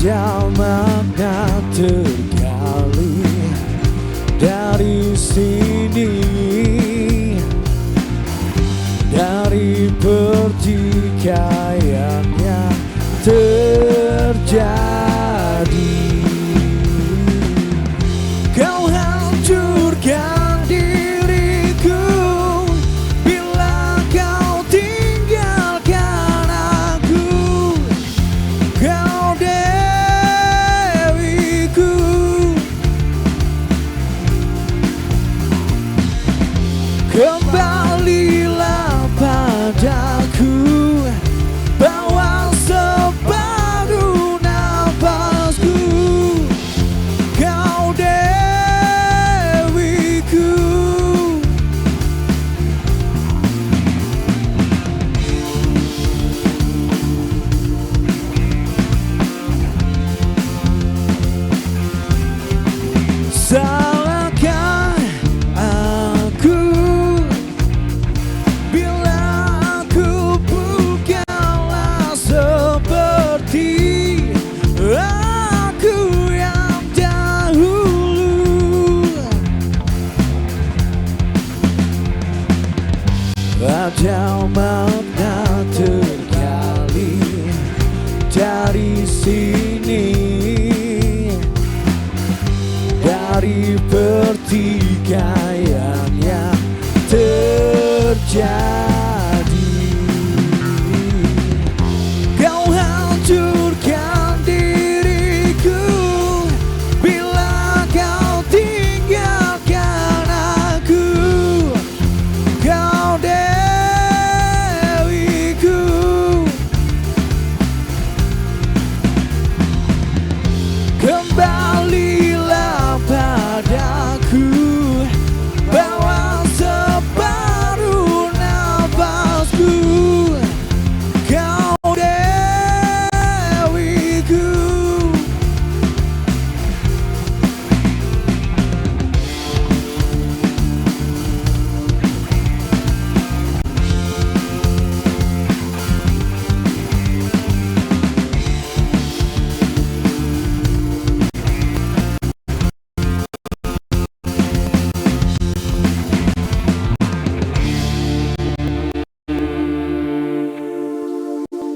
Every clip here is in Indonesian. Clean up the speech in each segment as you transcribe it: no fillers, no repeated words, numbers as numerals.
Ada makna tergali dari sini, dari pertikaian yang terjadi. Kau hancurkan diriku bila kau tinggalkan aku. Kau dewiku, kembalilah padaku, bawa separuh nafasku. Kau dewiku, salahkah aku bila aku bukanlah seperti aku yang dahulu. Ada makna tergali dari sini, dari pertikaian yang terjadi. Kau hancurkan diriku bila kau tinggalkan aku. Kau dewiku, kembalilah padaku, bawa separuh nafasku. Kau dewiku,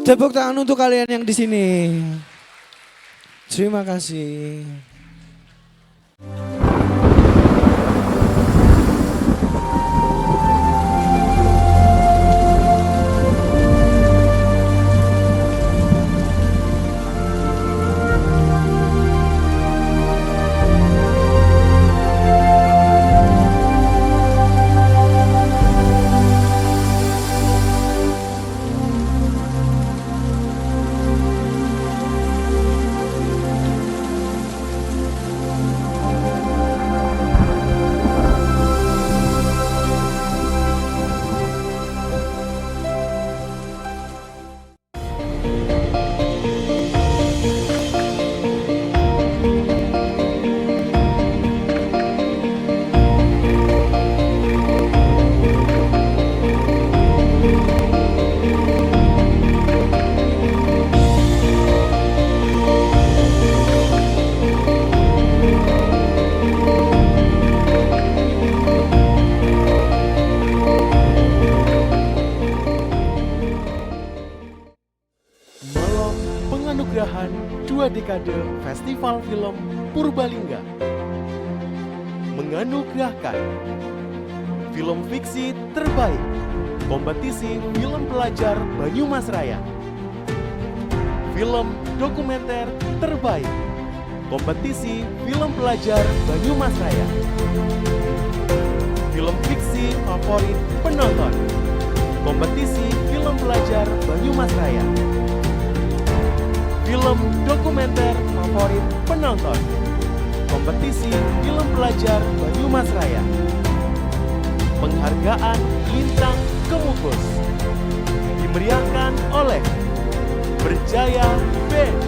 tepuk tangan untuk kalian yang di sini. Terima kasih. Penganugerahan 2 dekade Festival Film Purbalingga menganugerahkan film fiksi terbaik kompetisi film pelajar Banyumas Raya, film dokumenter terbaik kompetisi film pelajar Banyumas Raya, film fiksi favorit penonton kompetisi film pelajar Banyumas Raya, film dokumenter favorit penonton kompetisi film pelajar Banyumas Raya. Penghargaan Lintang Kemukus dimeriahkan oleh Berjaya Band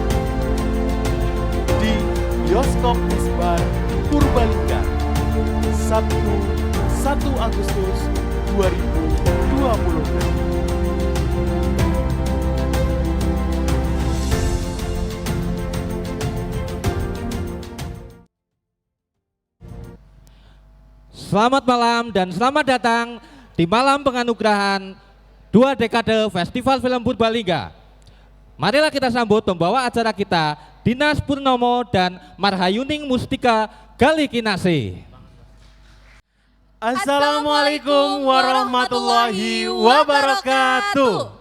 di Bioskop Isbar Purbalingga, Sabtu 1 Agustus 2026. Selamat malam dan selamat datang di malam penganugerahan 2 dekade Festival Film Purbalingga. Marilah kita sambut pembawa acara kita, Dinas Purnomo dan Marhayuning Mustika Galikinase. Assalamualaikum warahmatullahi wabarakatuh.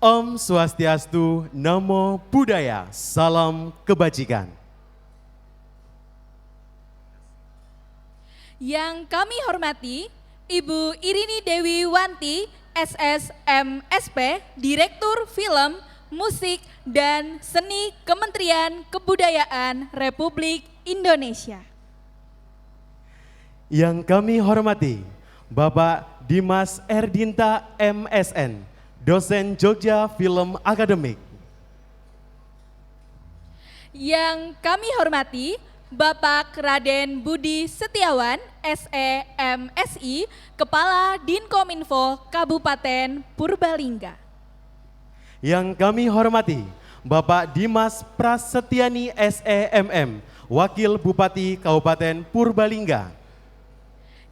Om Swastiastu, Namo Buddhaya, salam kebajikan. Yang kami hormati Ibu Irini Dewi Wanti, SSMSP, Direktur Film, Musik, dan Seni Kementerian Kebudayaan Republik Indonesia. Yang kami hormati Bapak Dimas Erdinta MSN, Dosen Jogja Film Akademik. Yang kami hormati Bapak Raden Budi Setiawan, SEMSI, Kepala Dinkominfo Kabupaten Purbalingga. Yang kami hormati Bapak Dimas Prasetyani SEMM, Wakil Bupati Kabupaten Purbalingga.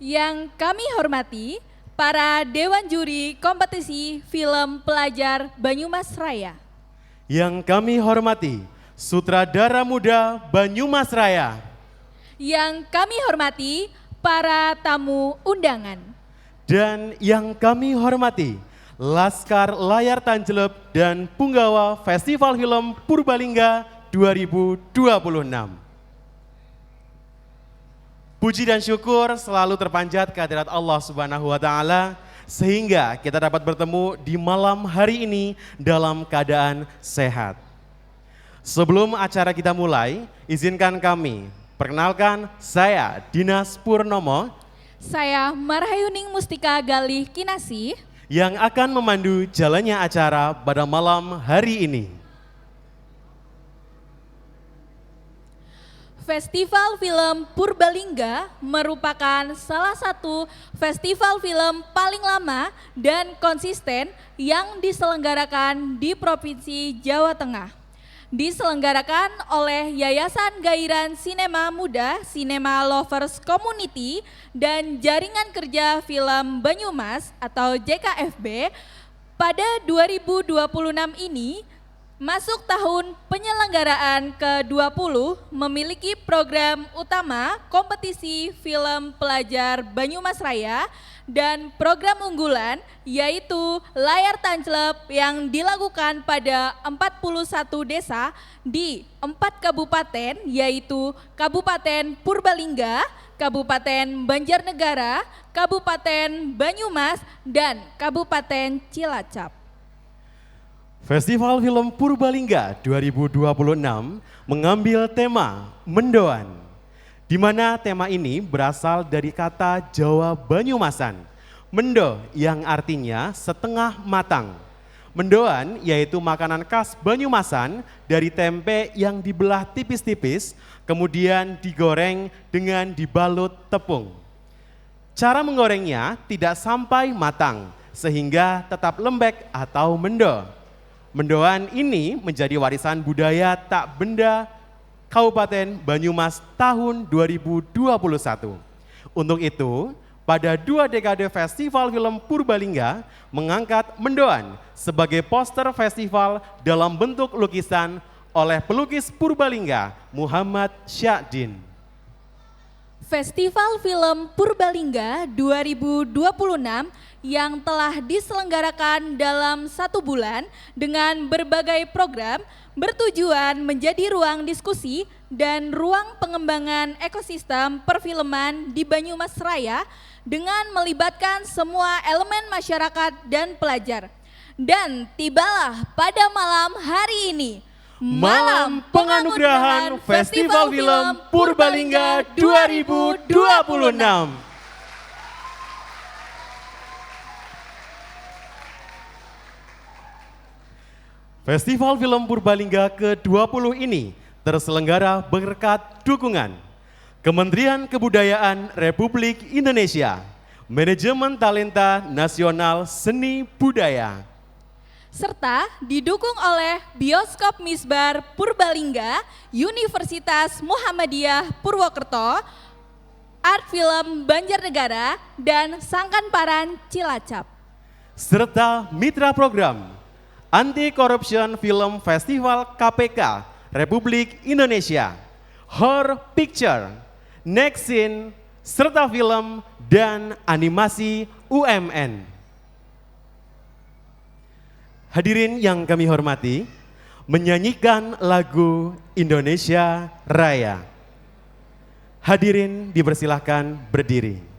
Yang kami hormati para Dewan Juri Kompetisi Film Pelajar Banyumas Raya. Yang kami hormati Sutradara Muda Banyumas Raya. Yang kami hormati para tamu undangan. Dan yang kami hormati Laskar Layar Tanclep dan Punggawa Festival Film Purbalingga 2026. Puji dan syukur selalu terpanjat kehadirat Allah Subhanahu wa Ta'ala, sehingga kita dapat bertemu di malam hari ini dalam keadaan sehat. Sebelum acara kita mulai, izinkan kami perkenalkan, saya Dinas Purnomo, Saya Marhayuning Mustika Galih Kinasi, yang akan memandu jalannya acara pada malam hari ini. Festival Film Purbalingga merupakan salah satu festival film paling lama dan konsisten yang diselenggarakan di Provinsi Jawa Tengah. Diselenggarakan oleh Yayasan Gairan Sinema Muda, Cinema Lovers Community, dan Jaringan Kerja Film Banyumas atau JKFB. Pada 2026 ini, masuk tahun penyelenggaraan ke-20, memiliki program utama kompetisi film pelajar Banyumas Raya dan program unggulan yaitu layar tanclep yang dilakukan pada 41 desa di 4 kabupaten yaitu Kabupaten Purbalingga, Kabupaten Banjarnegara, Kabupaten Banyumas, dan Kabupaten Cilacap. Festival Film Purbalingga 2026 mengambil tema Mendoan, di mana tema ini berasal dari kata Jawa Banyumasan, mendo yang artinya setengah matang. Mendoan yaitu makanan khas Banyumasan dari tempe yang dibelah tipis-tipis, kemudian digoreng dengan dibalut tepung. Cara menggorengnya tidak sampai matang, sehingga tetap lembek atau mendo. Mendoan ini menjadi warisan budaya tak benda Kabupaten Banyumas tahun 2021. Untuk itu, pada 2 dekade Festival Film Purbalingga mengangkat mendoan sebagai poster festival dalam bentuk lukisan oleh pelukis Purbalingga Muhammad Syadin. Festival Film Purbalingga 2026 yang telah diselenggarakan dalam 1 bulan dengan berbagai program bertujuan menjadi ruang diskusi dan ruang pengembangan ekosistem perfilman di Banyumas Raya dengan melibatkan semua elemen masyarakat dan pelajar. Dan tibalah pada malam hari ini, Malam Penganugerahan Festival Film Purbalingga 2026. Festival Film Purbalingga ke-20 ini terselenggara berkat dukungan Kementerian Kebudayaan Republik Indonesia, Manajemen Talenta Nasional Seni Budaya, serta didukung oleh Bioskop Misbar Purbalingga, Universitas Muhammadiyah Purwokerto, Art Film Banjarnegara, dan Sangkan Cilacap. Serta mitra program Anti Corruption Film Festival KPK Republik Indonesia, Horror Picture, Next Scene, serta film dan animasi UMN. Hadirin yang kami hormati, menyanyikan lagu Indonesia Raya. Hadirin dipersilahkan berdiri.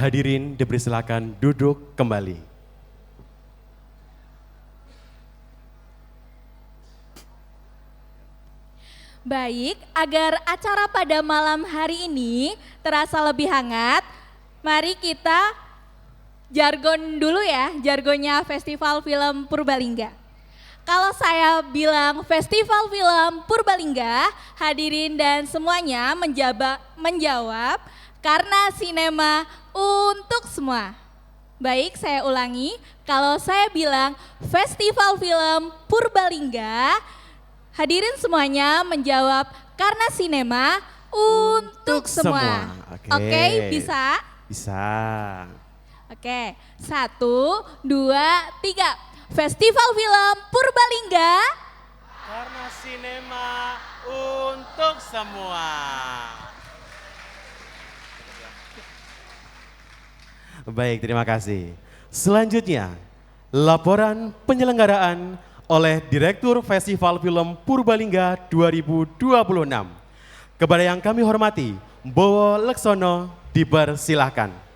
Hadirin dipersilakan duduk kembali. Baik, agar acara pada malam hari ini terasa lebih hangat, mari kita jargon dulu ya, jargonnya Festival Film Purbalingga. Kalau saya bilang Festival Film Purbalingga, hadirin dan semuanya menjawab karena sinema untuk semua. Baik, saya ulangi, kalau saya bilang Festival Film Purbalingga, hadirin semuanya menjawab karena sinema untuk semua. Oke, bisa? Bisa. Oke, 1, 2, 3. Festival Film Purbalingga. Karena sinema untuk semua. Baik, terima kasih. Selanjutnya, laporan penyelenggaraan oleh Direktur Festival Film Purbalingga 2026. Kepada yang kami hormati, Bowo Leksono, dipersilahkan.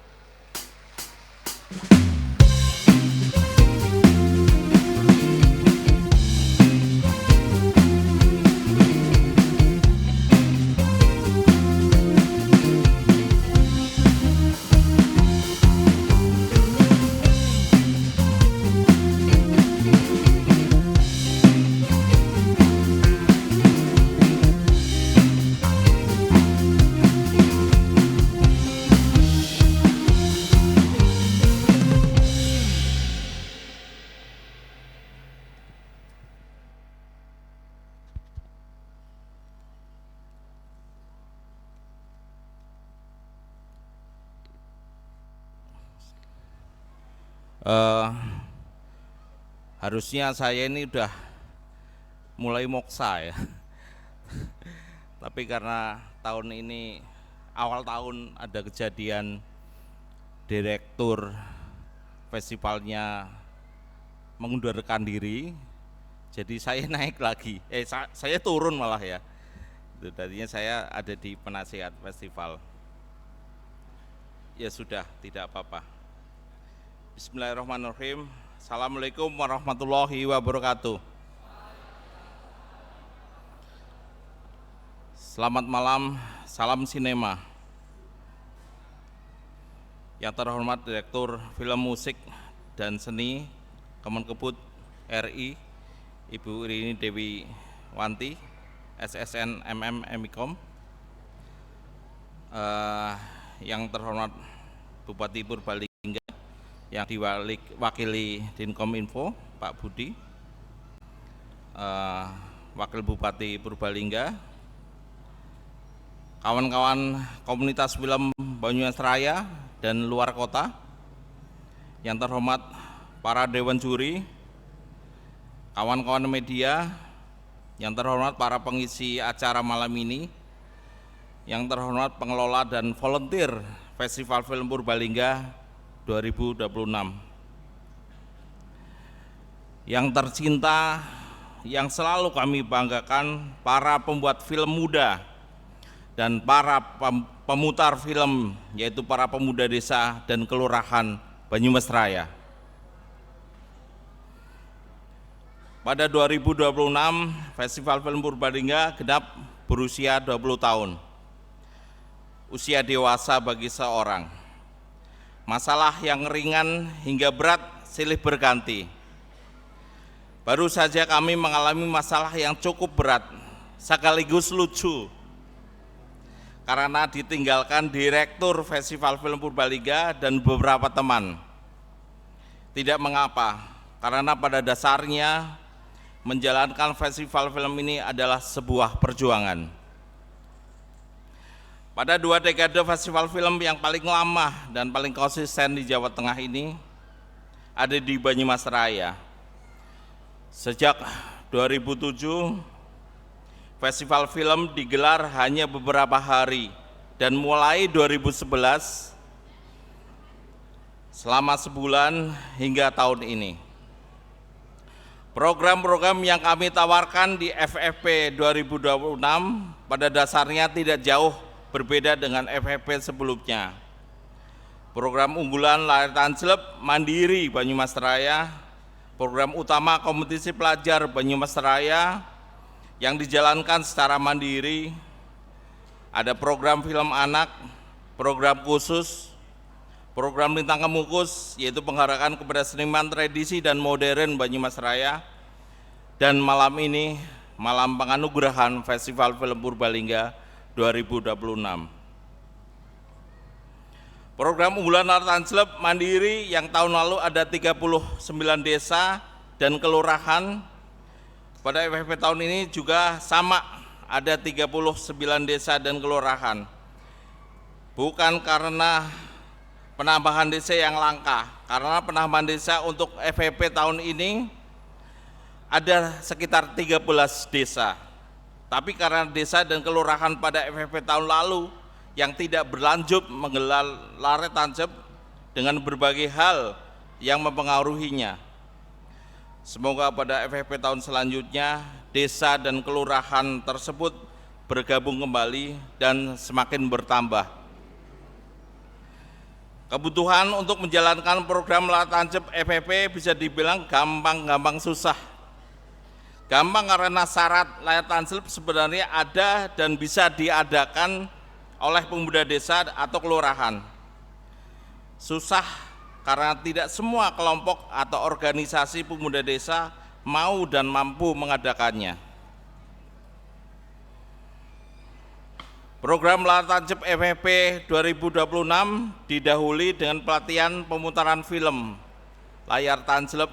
Harusnya saya ini udah mulai moksa ya. Tapi karena tahun ini awal tahun ada kejadian direktur festivalnya mengundurkan diri, jadi saya naik lagi. Saya turun malah ya. Itu tadinya saya ada di penasihat festival. Ya sudah, tidak apa-apa. Bismillahirrahmanirrahim. Assalamualaikum warahmatullahi wabarakatuh. Selamat malam, salam sinema. Yang terhormat Direktur Film Musik dan Seni Kemenkebut RI, Ibu Irini Dewi Wanti, SSN MM Emikom. Yang terhormat Bupati Purbalingga, yang diwakili Dinkominfo Pak Budi, Wakil Bupati Purbalingga, kawan-kawan komunitas film Banyumasraya dan luar kota, yang terhormat para dewan juri, kawan-kawan media, yang terhormat para pengisi acara malam ini, yang terhormat pengelola dan volunteer Festival Film Purbalingga 2026. Yang tercinta, yang selalu kami banggakan, para pembuat film muda dan para pemutar film, yaitu para pemuda desa dan kelurahan Banyumasraya. Pada 2026, Festival Film Purbalingga genap berusia 20 tahun. Usia dewasa bagi seorang. Masalah yang ringan hingga berat silih berganti. Baru saja kami mengalami masalah yang cukup berat, sekaligus lucu, karena ditinggalkan Direktur Festival Film Purbalingga dan beberapa teman. Tidak mengapa, karena pada dasarnya menjalankan festival film ini adalah sebuah perjuangan. Pada 2 dekade festival film yang paling lama dan paling konsisten di Jawa Tengah ini ada di Banyumasraya. Sejak 2007, festival film digelar hanya beberapa hari, dan mulai 2011 selama sebulan hingga tahun ini. Program-program yang kami tawarkan di FFP 2026 pada dasarnya tidak jauh berbeda dengan FFP sebelumnya. Program unggulan layar tancap mandiri Banyumasraya, program utama kompetisi pelajar Banyumasraya yang dijalankan secara mandiri, ada program film anak, program khusus, program Lintang Kemukus, yaitu penghargaan kepada seniman tradisi dan modern Banyumasraya, dan malam ini, malam penganugerahan Festival Film Purbalingga 2026. Program unggulan layar tancap mandiri yang tahun lalu ada 39 desa dan kelurahan, pada FFP tahun ini juga sama, ada 39 desa dan kelurahan. Bukan karena penambahan desa yang langka, karena penambahan desa untuk FFP tahun ini ada sekitar 13 desa. Tapi karena desa dan kelurahan pada FFP tahun lalu yang tidak berlanjut menggelar layar tancap dengan berbagai hal yang mempengaruhinya. Semoga pada FFP tahun selanjutnya desa dan kelurahan tersebut bergabung kembali dan semakin bertambah. Kebutuhan untuk menjalankan program layar tancap FFP bisa dibilang gampang-gampang susah. Gampang karena syarat layar tancap sebenarnya ada dan bisa diadakan oleh pemuda desa atau kelurahan. Susah karena tidak semua kelompok atau organisasi pemuda desa mau dan mampu mengadakannya. Program layar tancap FFP 2026 didahului dengan pelatihan pemutaran film layar tancap,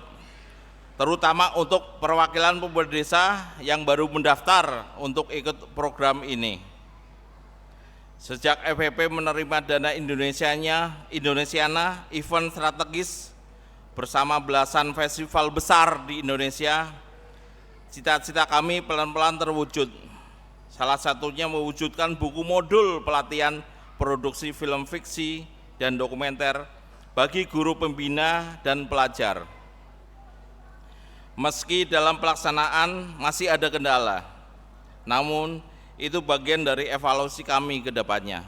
terutama untuk perwakilan pemuda desa yang baru mendaftar untuk ikut program ini. Sejak FFP menerima dana Indonesiana event strategis bersama belasan festival besar di Indonesia, cita-cita kami pelan-pelan terwujud. Salah satunya mewujudkan buku modul pelatihan produksi film fiksi dan dokumenter bagi guru pembina dan pelajar. Meski dalam pelaksanaan masih ada kendala, namun itu bagian dari evaluasi kami ke depannya.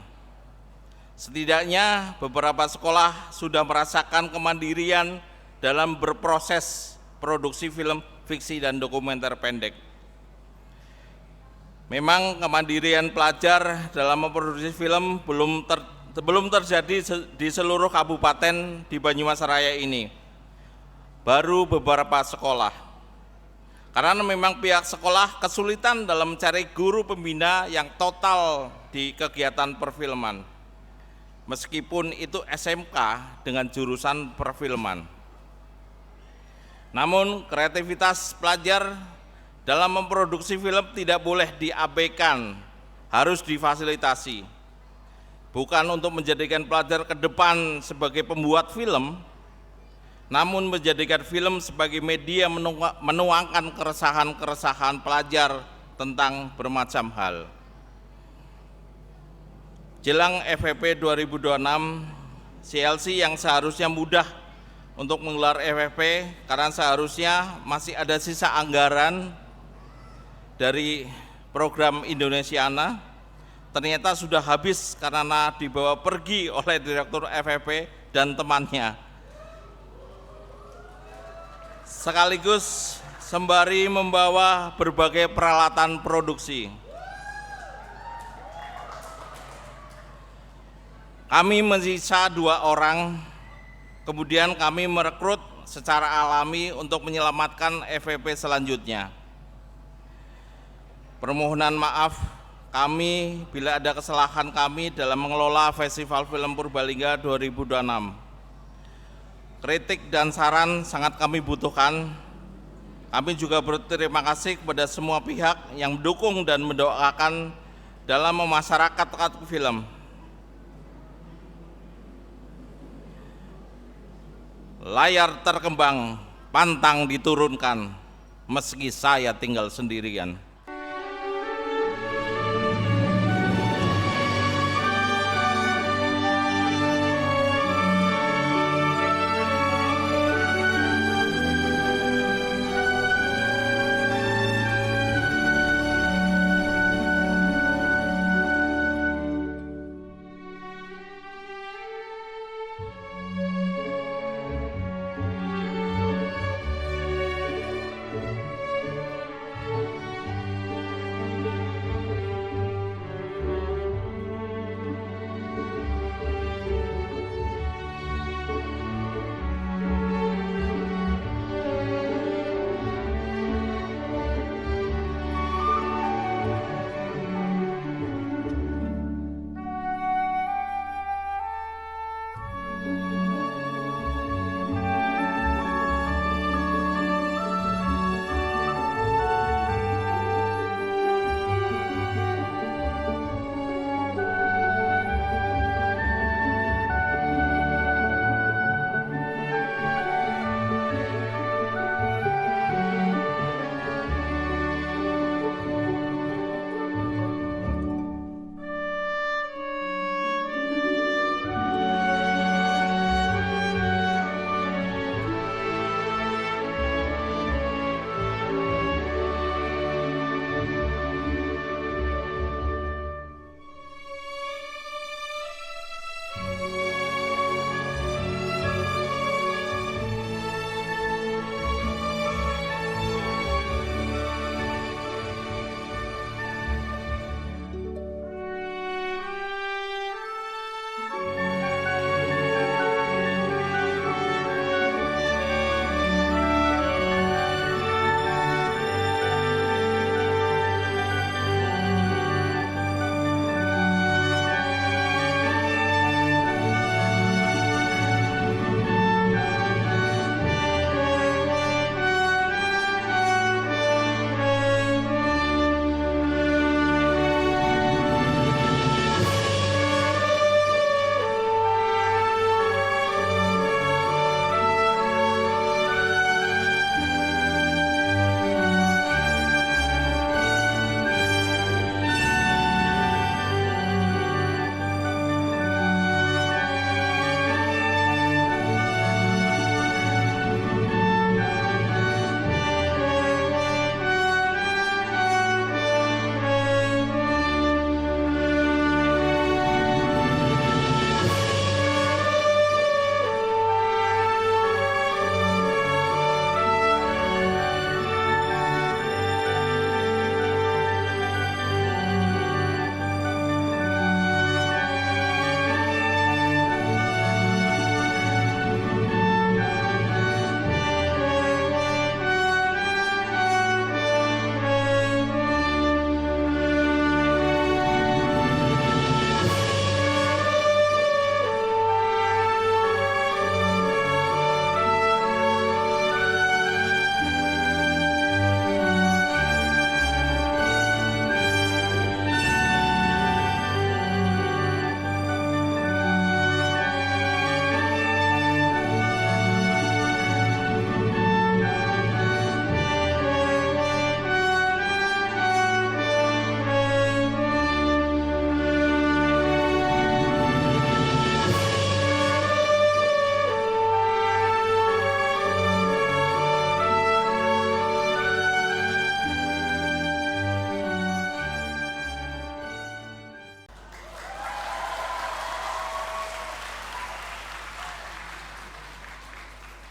Setidaknya beberapa sekolah sudah merasakan kemandirian dalam berproses produksi film fiksi dan dokumenter pendek. Memang kemandirian pelajar dalam memproduksi film belum terjadi di seluruh kabupaten di Banyumas Raya ini. Baru beberapa sekolah. Karena memang pihak sekolah kesulitan dalam mencari guru pembina yang total di kegiatan perfilman. Meskipun itu SMK dengan jurusan perfilman. Namun kreativitas pelajar dalam memproduksi film tidak boleh diabaikan, harus difasilitasi. Bukan untuk menjadikan pelajar ke depan sebagai pembuat film, namun menjadikan film sebagai media menuangkan keresahan-keresahan pelajar tentang bermacam hal. Jelang FFP 2026, CLC yang seharusnya mudah untuk menggelar FFP karena seharusnya masih ada sisa anggaran dari program Indonesiana, ternyata sudah habis karena dibawa pergi oleh Direktur FFP dan temannya. Sekaligus sembari membawa berbagai peralatan produksi. Kami menyisa 2 orang, kemudian kami merekrut secara alami untuk menyelamatkan FFP selanjutnya. Permohonan maaf kami bila ada kesalahan kami dalam mengelola Festival Film Purbalingga 2026. Kritik dan saran sangat kami butuhkan. Kami juga berterima kasih kepada semua pihak yang mendukung dan mendoakan dalam memasyarakatkan film. Layar terkembang, pantang diturunkan, meski saya tinggal sendirian.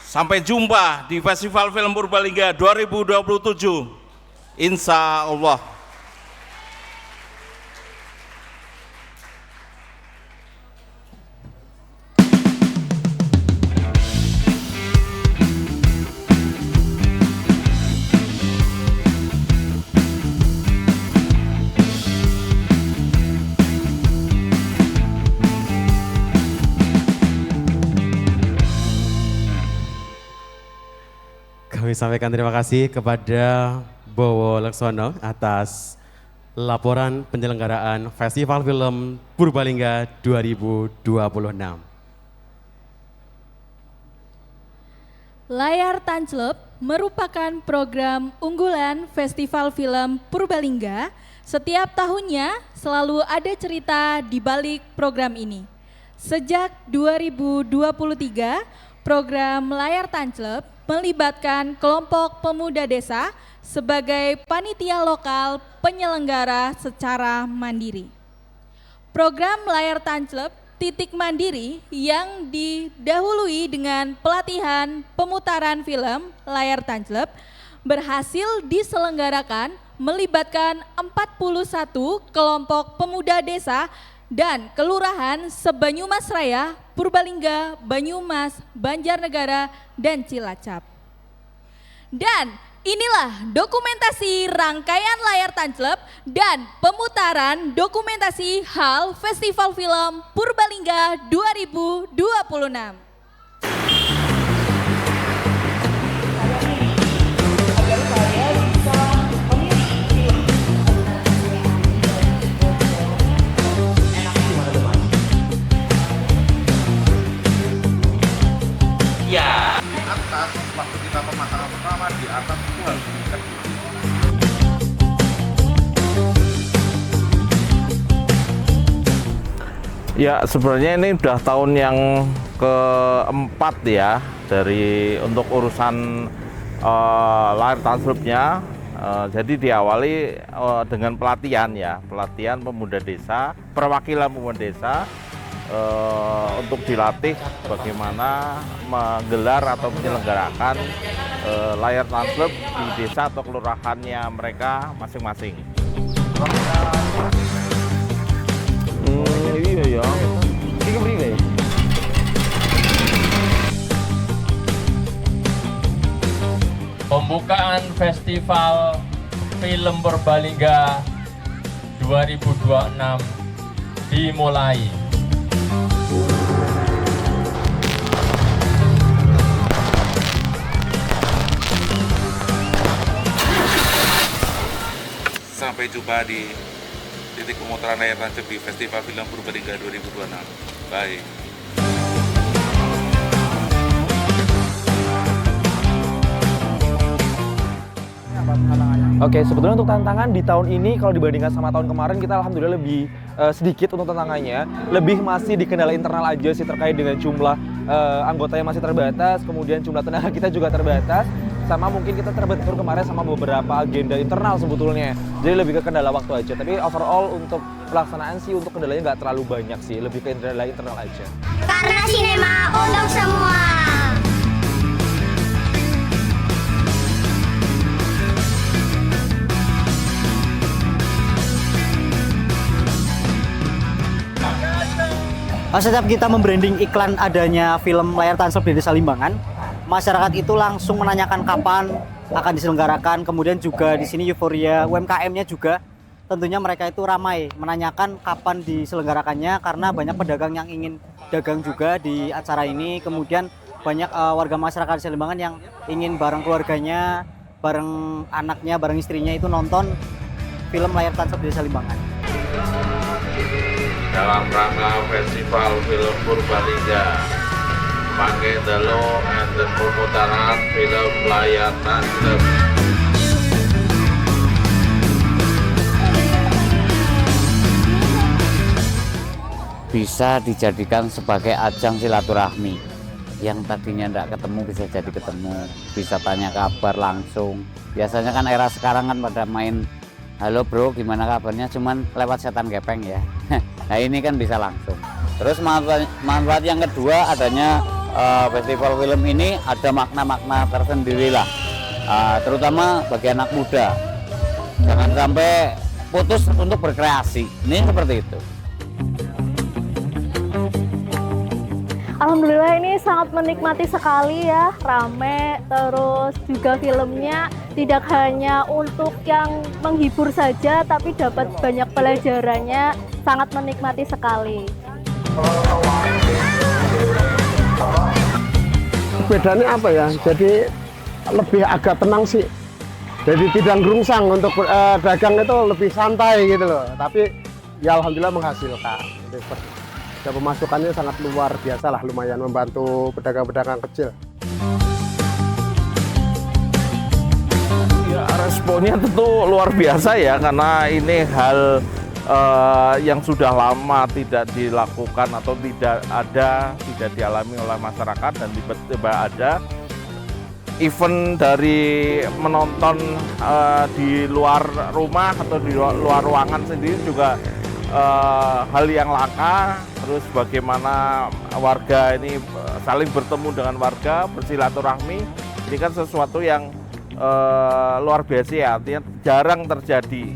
Sampai jumpa di Festival Film Purbalingga 2027. Insya Allah. Kami sampaikan terima kasih kepada Bowo Laksono atas laporan penyelenggaraan Festival Film Purbalingga 2026. Layar Tanclep merupakan program unggulan Festival Film Purbalingga. Setiap tahunnya selalu ada cerita di balik program ini. Sejak 2023, program Layar Tanclep melibatkan kelompok pemuda desa sebagai panitia lokal penyelenggara secara mandiri. Program Layar Tanclep Titik Mandiri yang didahului dengan pelatihan pemutaran film Layar Tanclep berhasil diselenggarakan melibatkan 41 kelompok pemuda desa dan kelurahan se-Banyumas Raya, Purbalingga, Banyumas, Banjarnegara, dan Cilacap. Dan inilah dokumentasi rangkaian Layar Tanclep dan pemutaran dokumentasi HAL Festival Film Purbalingga 2026. Ya. Di atas, waktu kita pemasangan pertama di atas itu harus diikat. Ya sebenarnya ini udah tahun yang keempat ya untuk urusan Layar Tanclepnya. Jadi diawali dengan pelatihan pemuda desa, perwakilan pemuda desa. Untuk dilatih bagaimana menggelar atau menyelenggarakan Layar Tanclep di desa atau kelurahannya mereka masing-masing. Iya ya. Pembukaan Festival Film Purbalingga 2026 dimulai. Sampai jumpa di titik pemutaran Layar Tanclep di Festival Film Purbalingga 2026. Bye. Oke, sebetulnya untuk tantangan di tahun ini kalau dibandingkan sama tahun kemarin kita alhamdulillah lebih sedikit untuk tantangannya. Lebih masih di kendala internal aja sih terkait dengan jumlah anggota yang masih terbatas, kemudian jumlah tenaga kita juga terbatas. Sama mungkin kita terbentur kemarin sama beberapa agenda internal sebetulnya. Jadi lebih ke kendala waktu aja. Tapi overall untuk pelaksanaan sih untuk kendalanya nggak terlalu banyak sih. Lebih ke kendala internal aja. Karena sinema untuk semua. Setiap kita membranding iklan adanya film Layar Tanclep di Desa Limbangan, masyarakat itu langsung menanyakan kapan akan diselenggarakan. Kemudian juga di sini euforia UMKM-nya juga tentunya mereka itu ramai menanyakan kapan diselenggarakannya karena banyak pedagang yang ingin dagang juga di acara ini. Kemudian banyak warga masyarakat Desa Limbangan yang ingin bareng keluarganya, bareng anaknya, bareng istrinya itu nonton film Layar Tanclep di Desa Limbangan. Dalam rangka Festival Film Purbalingga pakai delo enten pemutaran film Layar Tanclep. Bisa dijadikan sebagai ajang silaturahmi. Yang tadinya tidak ketemu bisa jadi ketemu, bisa tanya kabar langsung. Biasanya kan era sekarang kan pada main halo bro, gimana kabarnya? Cuman lewat setan gepeng ya. Nah ini kan bisa langsung. Terus manfaat yang kedua adanya festival film ini ada makna-makna tersendiri lah, terutama bagi anak muda. Jangan sampai putus untuk berkreasi, ini seperti itu. Alhamdulillah ini sangat menikmati sekali ya, rame, terus juga filmnya tidak hanya untuk yang menghibur saja, tapi dapat banyak pelajarannya, sangat menikmati sekali. Bedanya apa ya, jadi lebih agak tenang sih, jadi tidak gerungsang untuk dagang itu lebih santai gitu loh, tapi ya alhamdulillah menghasilkan. Dan pemasukannya sangat luar biasa lah, lumayan membantu pedagang-pedagang kecil. Ya, responnya tentu luar biasa ya, karena ini hal yang sudah lama tidak dilakukan atau tidak dialami oleh masyarakat, dan tiba-tiba ada event dari menonton di luar rumah atau di luar ruangan sendiri juga hal yang langka. Terus bagaimana warga ini saling bertemu dengan warga, bersilaturahmi, ini kan sesuatu yang luar biasa ya, artinya jarang terjadi.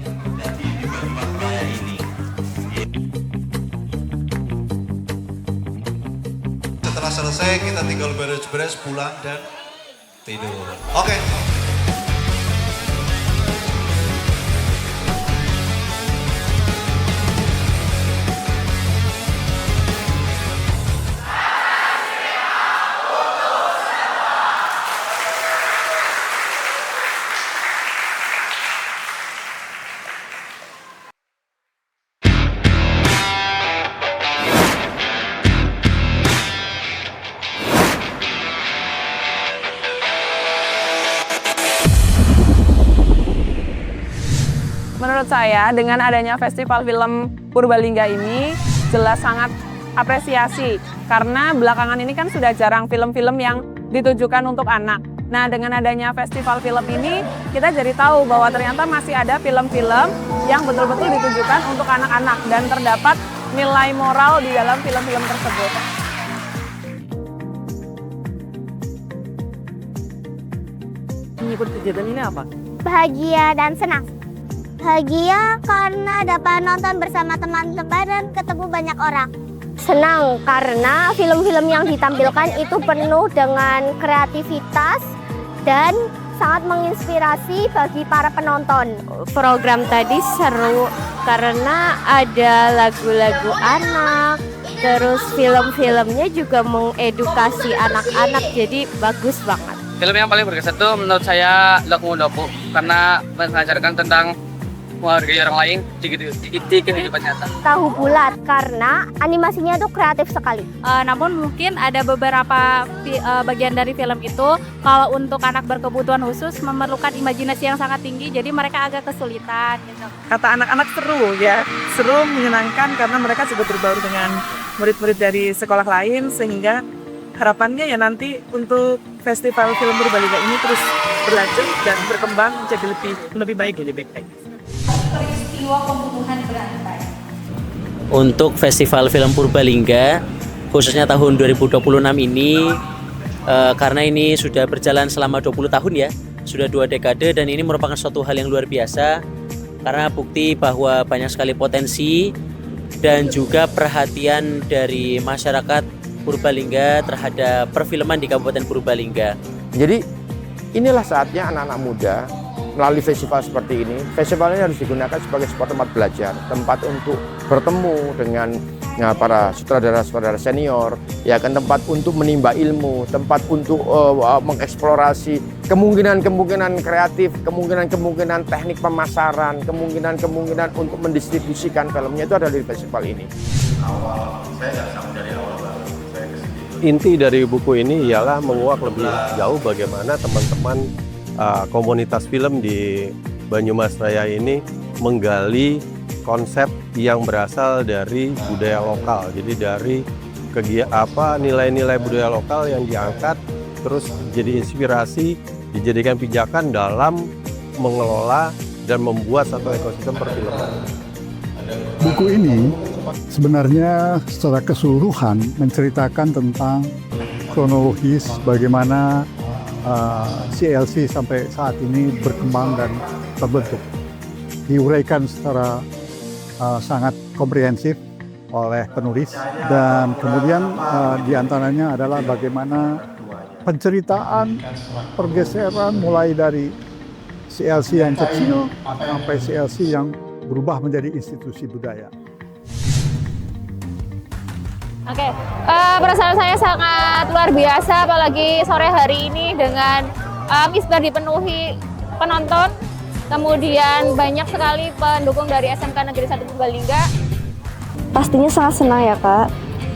Setelah selesai kita tinggal beres-beres, pulang dan tidur. Oke. Menurut saya, dengan adanya Festival Film Purbalingga ini jelas sangat apresiasi, karena belakangan ini kan sudah jarang film-film yang ditujukan untuk anak. Nah, dengan adanya festival film ini, kita jadi tahu bahwa ternyata masih ada film-film yang betul-betul ditujukan untuk anak-anak dan terdapat nilai moral di dalam film-film tersebut. Mengikuti kegiatan ini apa? Bahagia dan senang. Bahagia karena dapat nonton bersama teman-teman dan ketemu banyak orang. Senang karena film-film yang ditampilkan itu penuh dengan kreativitas dan sangat menginspirasi bagi para penonton. Program tadi seru karena ada lagu-lagu anak, terus film-filmnya juga mengedukasi anak-anak, jadi bagus banget. Film yang paling berkesan itu menurut saya Lokmodopo, karena mengajarkan tentang menghargai orang lain di kehidupan nyata. Tahu Bulat karena animasinya tuh kreatif sekali. Namun mungkin ada beberapa bagian dari film itu kalau untuk anak berkebutuhan khusus memerlukan imajinasi yang sangat tinggi, jadi mereka agak kesulitan gitu. Kata anak-anak seru ya, seru, menyenangkan karena mereka juga berbaur dengan murid-murid dari sekolah lain, sehingga harapannya ya nanti untuk Festival Film Purbalingga ini terus berlanjut dan berkembang menjadi lebih baik, lebih baik. Peristiwa pembunuhan berantai. Untuk Festival Film Purbalingga, khususnya tahun 2026 ini, karena ini sudah berjalan selama 20 tahun ya, sudah 2 dekade, dan ini merupakan suatu hal yang luar biasa, karena bukti bahwa banyak sekali potensi dan juga perhatian dari masyarakat Purbalingga terhadap perfilman di Kabupaten Purbalingga. Jadi inilah saatnya anak-anak muda melalui festival seperti ini. Festival ini harus digunakan sebagai sebuah tempat belajar, tempat untuk bertemu dengan para sutradara-sutradara senior, ya kan, tempat untuk menimba ilmu, tempat untuk mengeksplorasi kemungkinan-kemungkinan kreatif, kemungkinan-kemungkinan teknik pemasaran, kemungkinan-kemungkinan untuk mendistribusikan filmnya itu ada di festival ini. Inti dari buku ini ialah menguak lebih jauh bagaimana teman-teman komunitas film di Banyumas Raya ini menggali konsep yang berasal dari budaya lokal. Jadi dari nilai-nilai budaya lokal yang diangkat terus jadi inspirasi, dijadikan pijakan dalam mengelola dan membuat satu ekosistem perfilman. Buku ini sebenarnya secara keseluruhan menceritakan tentang kronologis bagaimana CLC sampai saat ini berkembang dan terbentuk. Diuraikan secara sangat komprehensif oleh penulis, dan kemudian diantaranya adalah bagaimana penceritaan pergeseran mulai dari CLC yang kecil sampai CLC yang berubah menjadi institusi budaya. Oke, perasaan saya sangat luar biasa, apalagi sore hari ini dengan Misbah dipenuhi penonton, kemudian banyak sekali pendukung dari SMK Negeri 1 Purbalingga. Pastinya sangat senang ya Kak.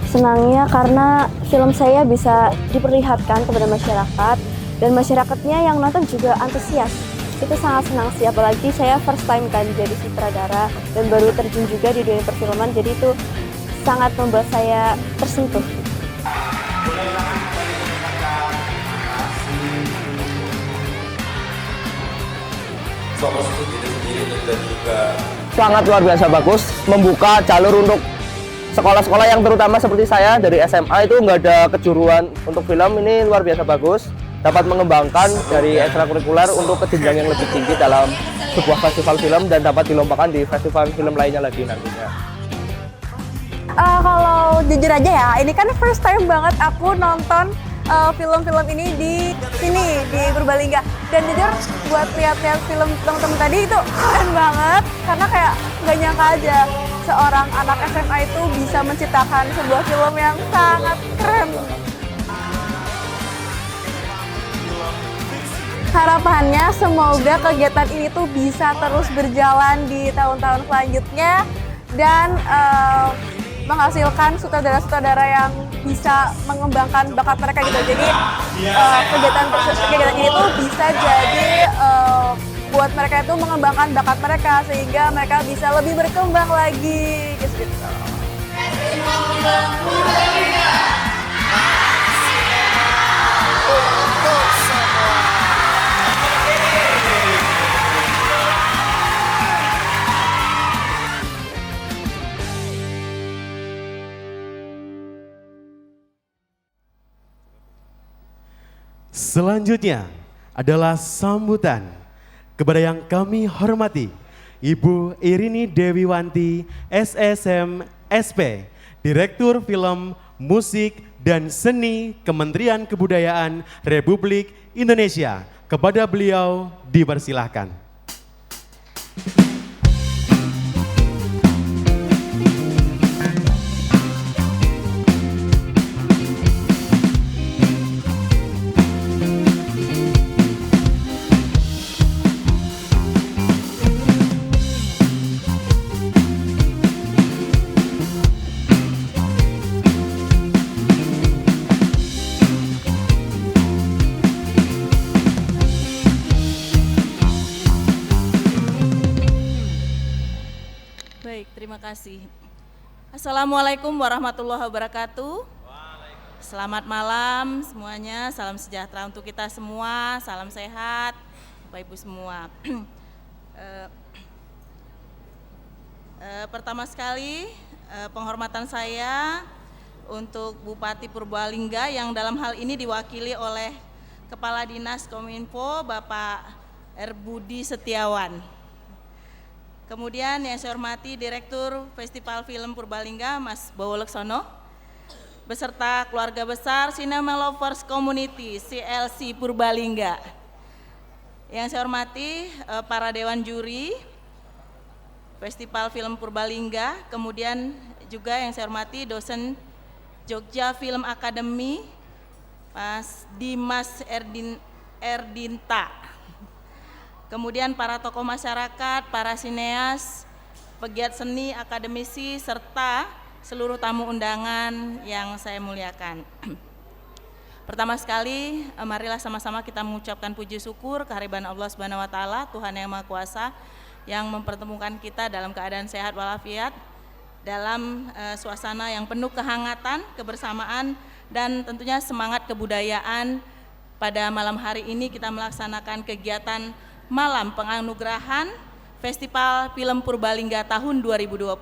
Senangnya karena film saya bisa diperlihatkan kepada masyarakat dan masyarakatnya yang nonton juga antusias. Itu sangat senang sih, apalagi saya first time kan jadi sutradara dan baru terjun juga di dunia perfilman, jadi itu sangat membuat saya tersentuh. Sangat luar biasa bagus, membuka jalur untuk sekolah-sekolah yang terutama seperti saya dari SMA itu nggak ada kejuruan untuk film. Ini luar biasa bagus, dapat mengembangkan dari ekstrakurikuler untuk ke jenjang yang lebih tinggi dalam sebuah festival film dan dapat dilombakan di festival film lainnya lagi nantinya. Kalau jujur aja ya, ini kan first time banget aku nonton film-film ini di sini, di Purbalingga. Dan jujur buat lihat-lihat film teman-teman tadi itu keren banget, karena kayak nggak nyangka aja seorang anak SMA itu bisa menciptakan sebuah film yang sangat keren. Harapannya semoga kegiatan ini tuh bisa terus berjalan di tahun-tahun selanjutnya dan menghasilkan sutradara-sutradara yang bisa mengembangkan bakat mereka gitu. Jadi kegiatan ini tuh bisa jadi buat mereka itu mengembangkan bakat mereka sehingga mereka bisa lebih berkembang lagi gitu. Selanjutnya adalah sambutan kepada yang kami hormati Ibu Irini Dewiwanti SSM SP, Direktur Film, Musik, dan Seni Kementerian Kebudayaan Republik Indonesia. Kepada beliau dipersilahkan. Terima kasih. Assalamualaikum warahmatullahi wabarakatuh. Selamat malam semuanya, salam sejahtera untuk kita semua, salam sehat Bapak Ibu semua. Pertama sekali penghormatan saya untuk Bupati Purbalingga yang dalam hal ini diwakili oleh Kepala Dinas Kominfo Bapak Budi Setiawan. Kemudian yang saya hormati Direktur Festival Film Purbalingga Mas Bowo Leksono beserta keluarga besar Cinema Lovers Community CLC Purbalingga. Yang saya hormati para dewan juri Festival Film Purbalingga, kemudian juga yang saya hormati dosen Jogja Film Academy Mas Dimas Erdinta. Kemudian para tokoh masyarakat, para sineas, pegiat seni, akademisi, serta seluruh tamu undangan yang saya muliakan. Pertama sekali, marilah sama-sama kita mengucapkan puji syukur kehadiran Allah Subhanahu wa taala, Tuhan yang Maha Kuasa yang mempertemukan kita dalam keadaan sehat walafiat, dalam suasana yang penuh kehangatan, kebersamaan, dan tentunya semangat kebudayaan. Pada malam hari ini kita melaksanakan kegiatan Malam Penganugerahan Festival Film Purbalingga tahun 2026.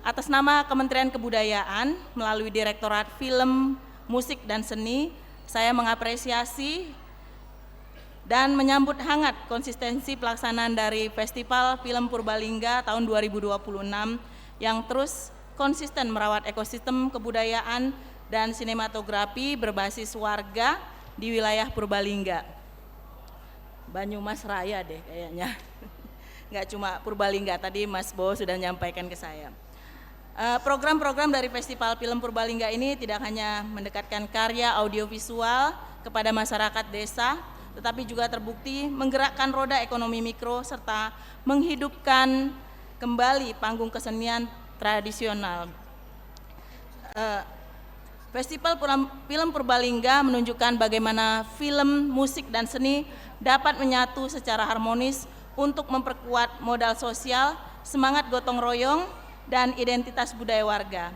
Atas nama Kementerian Kebudayaan melalui Direktorat Film, musik dan seni, saya mengapresiasi dan menyambut hangat konsistensi pelaksanaan dari Festival Film Purbalingga tahun 2026 yang terus konsisten merawat ekosistem kebudayaan dan sinematografi berbasis warga di wilayah Purbalingga. Banyumas Raya deh kayaknya, nggak cuma Purbalingga, tadi Mas Bo sudah menyampaikan ke saya. Program-program dari Festival Film Purbalingga ini tidak hanya mendekatkan karya audiovisual kepada masyarakat desa, tetapi juga terbukti menggerakkan roda ekonomi mikro serta menghidupkan kembali panggung kesenian tradisional. Festival Film Purbalingga menunjukkan bagaimana film, musik, dan seni dapat menyatu secara harmonis untuk memperkuat modal sosial, semangat gotong royong, dan identitas budaya warga.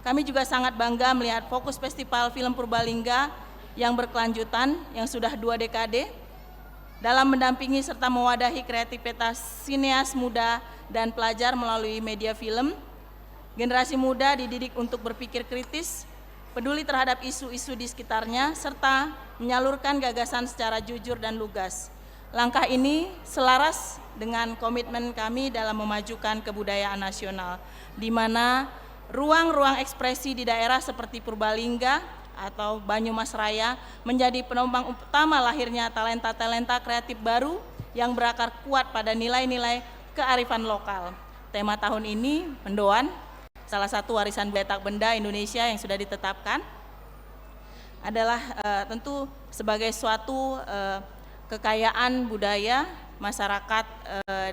Kami juga sangat bangga melihat fokus Festival Film Purbalingga yang berkelanjutan, yang sudah 2 dekade, dalam mendampingi serta mewadahi kreativitas sineas muda dan pelajar melalui media film. Generasi muda dididik untuk berpikir kritis, peduli terhadap isu-isu di sekitarnya, serta menyalurkan gagasan secara jujur dan lugas. Langkah ini selaras dengan komitmen kami dalam memajukan kebudayaan nasional, di mana ruang-ruang ekspresi di daerah seperti Purbalingga atau Banyumas Raya menjadi penopang utama lahirnya talenta-talenta kreatif baru yang berakar kuat pada nilai-nilai kearifan lokal. Tema tahun ini, Mendoan, salah satu warisan budaya tak benda Indonesia yang sudah ditetapkan, adalah tentu sebagai suatu kekayaan budaya masyarakat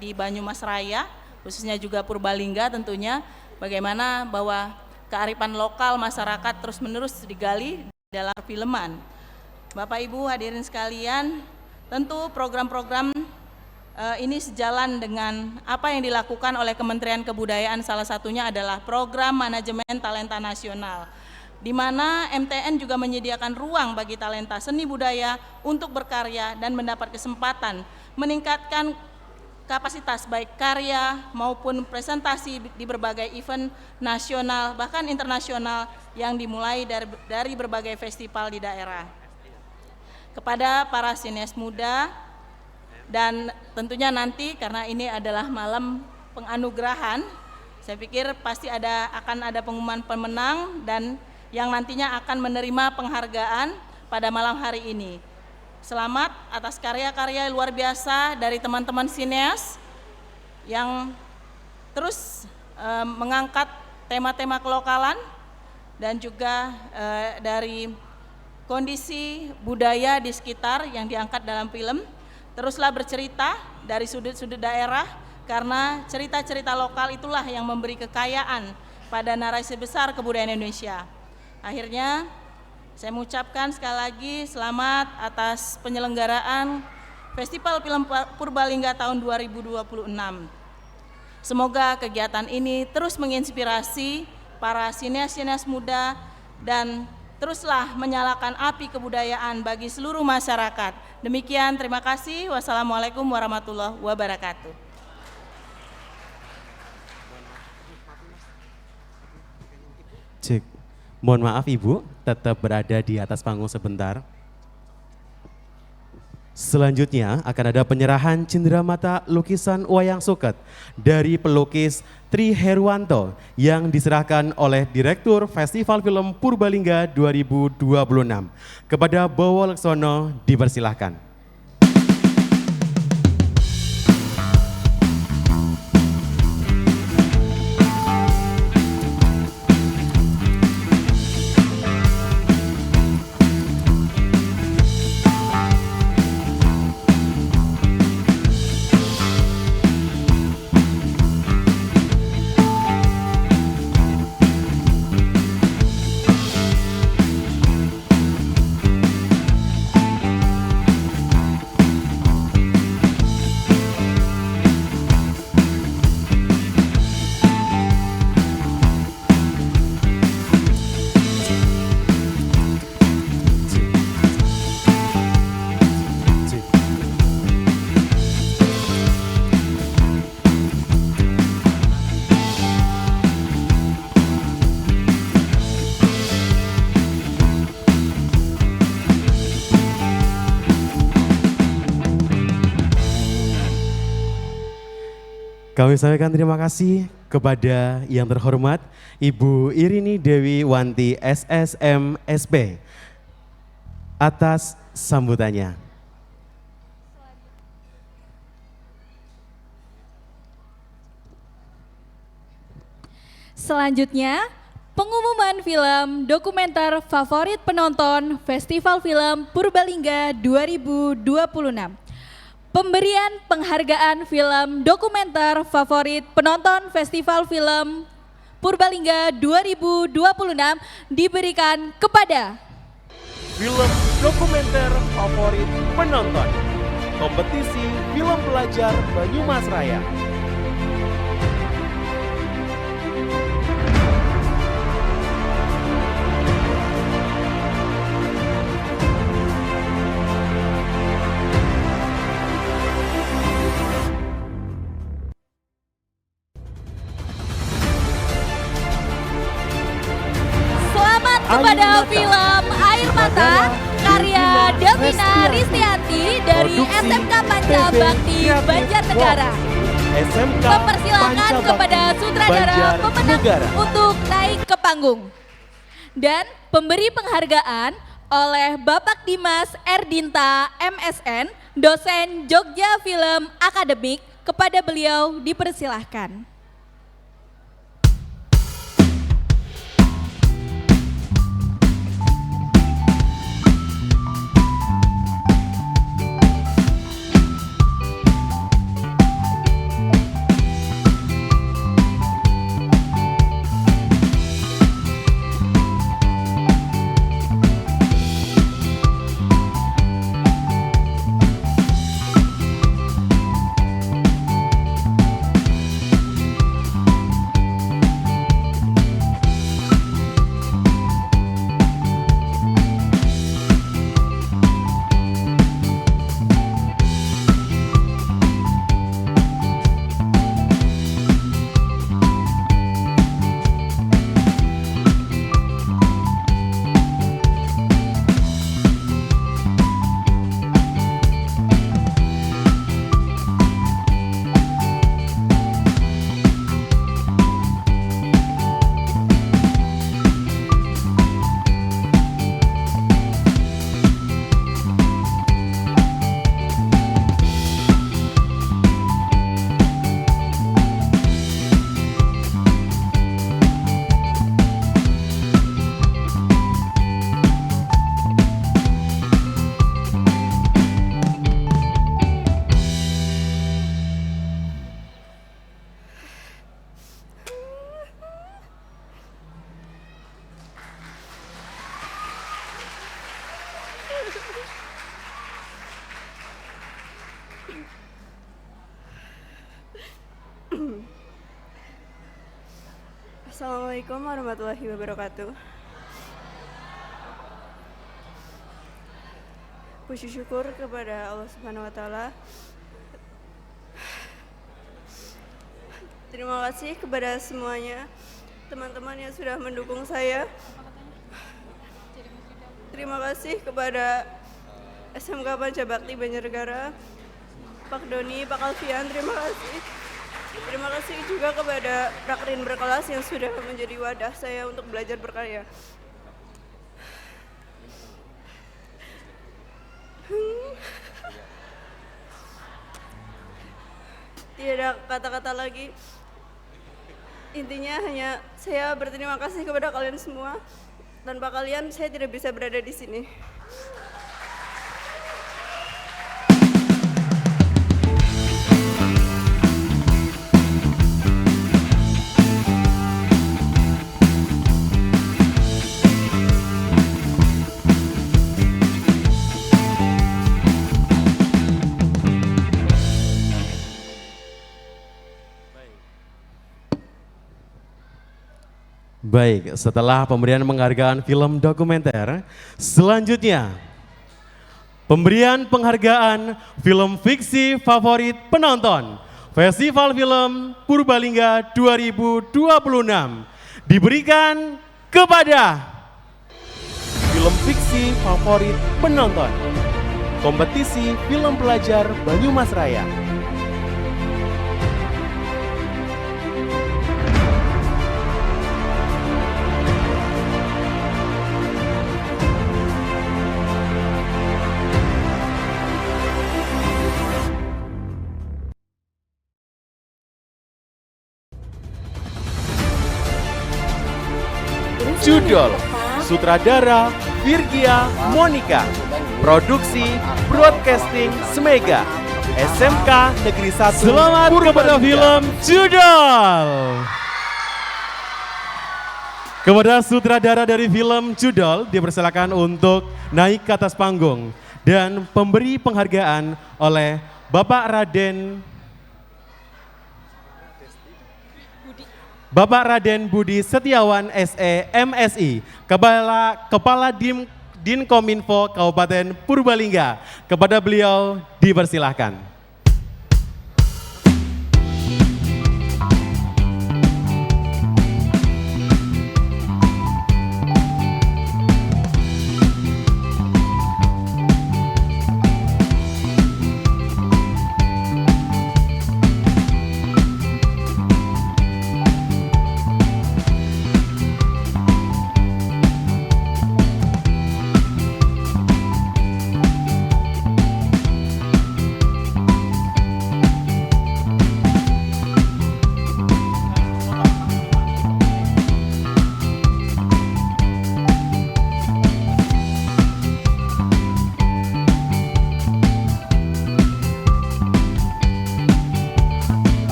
di Banyumas Raya, khususnya juga Purbalingga tentunya, bagaimana bahwa kearifan lokal masyarakat terus-menerus digali dalam filman. Bapak Ibu hadirin sekalian, tentu program-program ini sejalan dengan apa yang dilakukan oleh Kementerian Kebudayaan, salah satunya adalah Program Manajemen Talenta Nasional, di mana MTN juga menyediakan ruang bagi talenta seni budaya untuk berkarya dan mendapat kesempatan meningkatkan kapasitas baik karya maupun presentasi di berbagai event nasional bahkan internasional yang dimulai dari berbagai festival di daerah. Kepada para sineas muda, dan tentunya nanti karena ini adalah malam penganugerahan, saya pikir pasti akan ada pengumuman pemenang dan yang nantinya akan menerima penghargaan pada malam hari ini. Selamat atas karya-karya luar biasa dari teman-teman sineas yang terus mengangkat tema-tema kelokalan dan juga dari kondisi budaya di sekitar yang diangkat dalam film. Teruslah bercerita dari sudut-sudut daerah, karena cerita-cerita lokal itulah yang memberi kekayaan pada narasi besar kebudayaan Indonesia. Akhirnya saya mengucapkan sekali lagi selamat atas penyelenggaraan Festival Film Purbalingga tahun 2026. Semoga kegiatan ini terus menginspirasi para sineas-sineas muda dan teruslah menyalakan api kebudayaan bagi seluruh masyarakat. Demikian, terima kasih. Wassalamualaikum warahmatullahi wabarakatuh. Cek. Mohon maaf Ibu, tetap berada di atas panggung sebentar. Selanjutnya akan ada penyerahan cenderamata lukisan wayang suket dari pelukis Tri Herwanto yang diserahkan oleh Direktur Festival Film Purbalingga 2026. Kepada Bowo Leksono dipersilahkan. Kami sampaikan terima kasih kepada yang terhormat Ibu Irini Dewi Wanti SSM SP atas sambutannya. Selanjutnya, pengumuman film dokumenter favorit penonton Festival Film Purbalingga 2026. Pemberian penghargaan film dokumenter favorit penonton Festival Film Purbalingga 2026 diberikan kepada Film dokumenter favorit penonton Kompetisi Film Pelajar Banyumas Raya. kepada film Air Mata karya Davina Ristianti dari SMK Panca Bakti Banjarnegara. Mempersilakan kepada sutradara pemenang untuk naik ke panggung. Dan pemberi penghargaan oleh Bapak Dimas Erdinta MSN, dosen Jogja Film Akademik, kepada beliau dipersilahkan. Assalamualaikum warahmatullahi wabarakatuh. Puji syukur kepada Allah Subhanahu wa Ta'ala. Terima kasih kepada semuanya, teman-teman yang sudah mendukung saya. Terima kasih kepada SMK Panca Bakti Banjarnegara, Pak Doni, Pak Alfian, terima kasih. Terima kasih juga kepada Rakrin Berkelas yang sudah menjadi wadah saya untuk belajar berkarya. Tidak ada kata-kata lagi. Intinya hanya saya berterima kasih kepada kalian semua. Tanpa kalian saya tidak bisa berada di sini. Baik, setelah pemberian penghargaan film dokumenter, selanjutnya pemberian penghargaan film fiksi favorit penonton Festival Film Purbalingga 2026 diberikan kepada film fiksi favorit penonton Kompetisi Film Pelajar Banyumas Raya. Cudol. Sutradara Virgia Monica. Produksi Broadcasting Smega. SMK Negeri 1 Selamat kepada film Cudol. Kepada sutradara dari film Cudol dipersilakan untuk naik ke atas panggung dan pemberi penghargaan oleh Bapak Raden Budi Setiawan SE MSI, Kepala Dinkominfo Kabupaten Purbalingga. Kepada beliau dipersilahkan.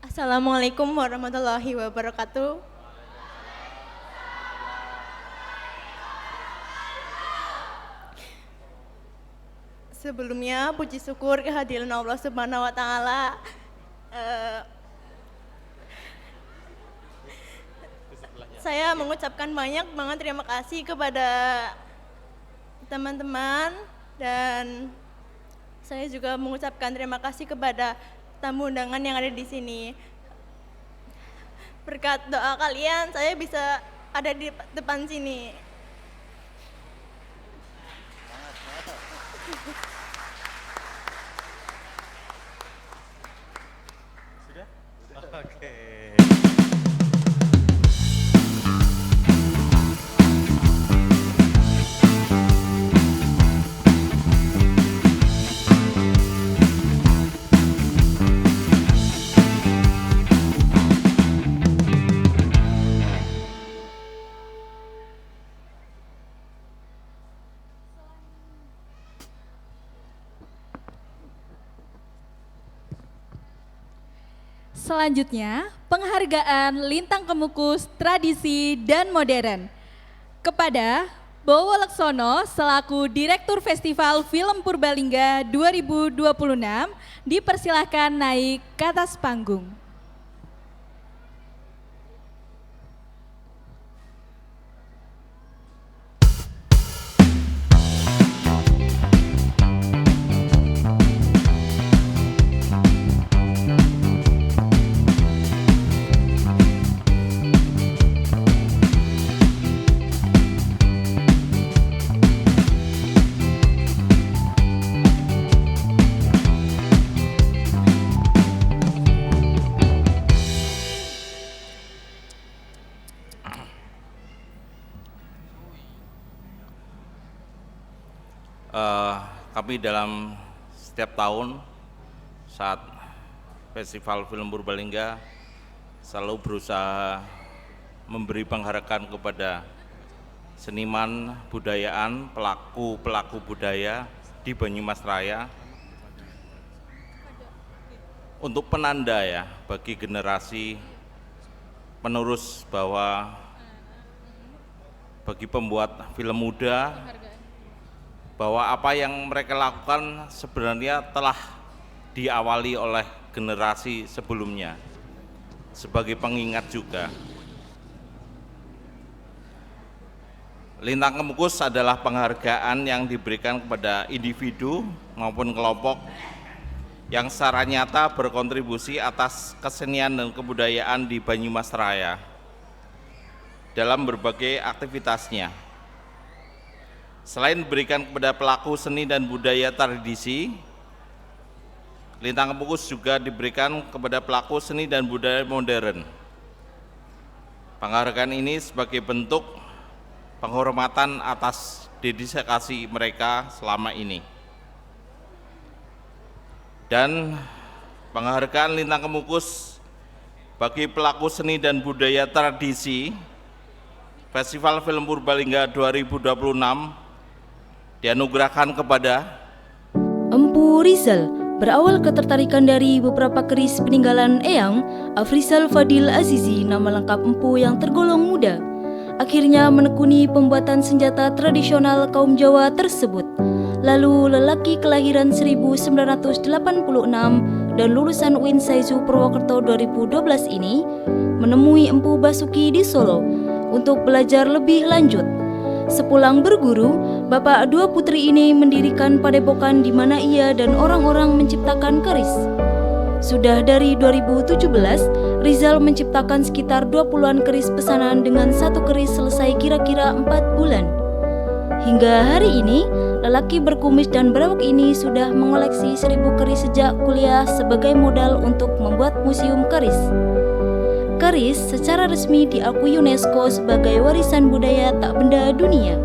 Assalamualaikum warahmatullahi wabarakatuh. Sebelumnya puji syukur kehadiran Allah Subhanahu wa taala. Saya mengucapkan banyak banget terima kasih kepada teman-teman dan saya juga mengucapkan terima kasih kepada tamu undangan yang ada di sini. Berkat doa kalian, saya bisa ada di depan sini. Sudah? Oke. Selanjutnya, penghargaan Lintang Kemukus Tradisi dan Modern kepada Bowo Leksono selaku Direktur Festival Film Purbalingga 2026 dipersilahkan naik ke atas panggung. Kami dalam setiap tahun saat Festival Film Purbalingga selalu berusaha memberi penghargaan kepada seniman budayaan, pelaku budaya di Banyumas Raya untuk penanda ya bagi generasi penerus bahwa bagi pembuat film muda bahwa apa yang mereka lakukan sebenarnya telah diawali oleh generasi sebelumnya sebagai pengingat juga. Lintang Kemukus adalah penghargaan yang diberikan kepada individu maupun kelompok yang secara nyata berkontribusi atas kesenian dan kebudayaan di Banyumas Raya dalam berbagai aktivitasnya. Selain diberikan kepada pelaku seni dan budaya tradisi, Lintang Kemukus juga diberikan kepada pelaku seni dan budaya modern. Penghargaan ini sebagai bentuk penghormatan atas dedikasi mereka selama ini. Dan penghargaan Lintang Kemukus bagi pelaku seni dan budaya tradisi Festival Film Purbalingga 2026 dianugerahkan kepada Empu Rizal. Berawal ketertarikan dari beberapa keris peninggalan Eyang, Afrizal Fadil Azizi, nama lengkap Empu yang tergolong muda, akhirnya menekuni pembuatan senjata tradisional kaum Jawa tersebut. Lalu lelaki kelahiran 1986 dan lulusan UIN Saizu Purwokerto 2012 ini menemui Empu Basuki di Solo untuk belajar lebih lanjut. Sepulang berguru, bapak dua putri ini mendirikan padepokan di mana ia dan orang-orang menciptakan keris. Sudah dari 2017, Rizal menciptakan sekitar 20-an keris pesanan dengan satu keris selesai kira-kira 4 bulan. Hingga hari ini, lelaki berkumis dan berawak ini sudah mengoleksi 1000 keris sejak kuliah sebagai modal untuk membuat museum keris. Keris secara resmi diakui UNESCO sebagai warisan budaya tak benda dunia.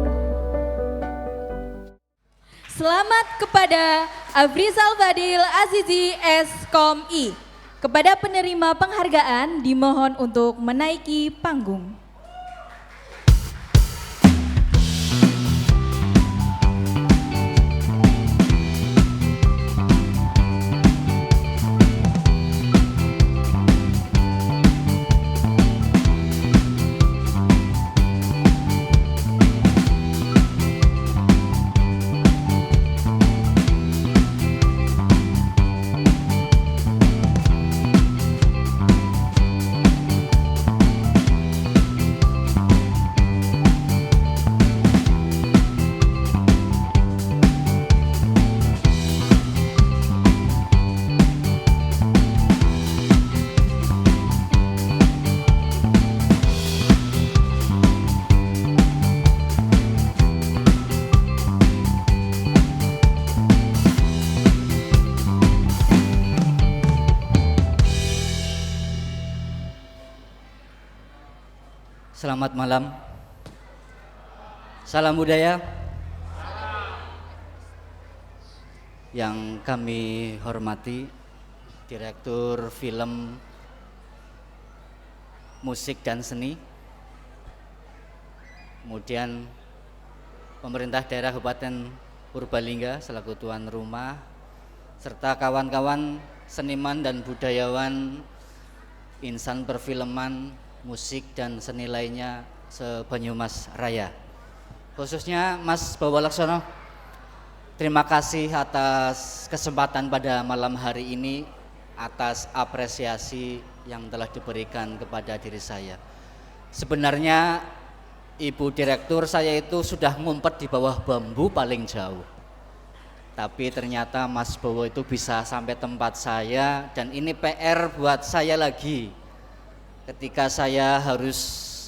Selamat kepada Afrizal Fadil Azizi S.Com.I. Kepada penerima penghargaan dimohon untuk menaiki panggung. Selamat malam. Salam budaya. Yang kami hormati Direktur Film, Musik dan Seni, kemudian Pemerintah Daerah Kabupaten Purbalingga selaku tuan rumah, serta kawan-kawan seniman dan budayawan, insan perfilman, musik dan seni lainnya se-Banyumas Raya. Khususnya Mas Bawa Laksono, terima kasih atas kesempatan pada malam hari ini, atas apresiasi yang telah diberikan kepada diri saya. Sebenarnya Ibu Direktur, saya itu sudah ngumpet di bawah bambu paling jauh, tapi ternyata Mas Bowo itu bisa sampai tempat saya, dan ini PR buat saya lagi ketika saya harus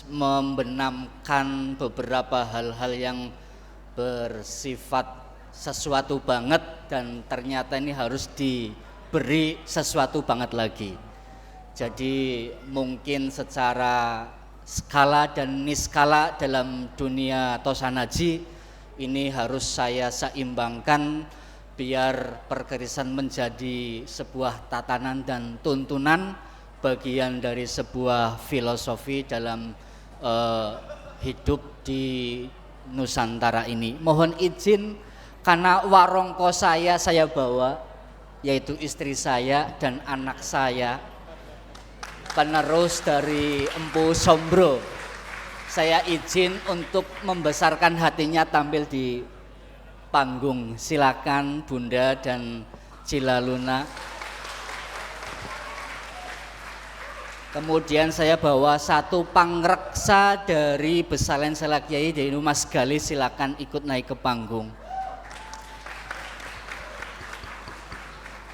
membenamkan beberapa hal-hal yang bersifat sesuatu banget, dan ternyata ini harus diberi sesuatu banget lagi. Jadi mungkin secara skala dan niskala dalam dunia Tosanaji ini harus saya seimbangkan biar perkerisan menjadi sebuah tatanan dan tuntunan, bagian dari sebuah filosofi dalam hidup di Nusantara ini. Mohon izin karena warongko saya bawa, yaitu istri saya dan anak saya, penerus dari Empu Sombro. Saya izin untuk membesarkan hatinya tampil di panggung. Silakan Bunda dan Cilaluna. Kemudian saya bawa satu pangreksa dari Besalen Selakyai dari Mas Gali, silakan ikut naik ke panggung.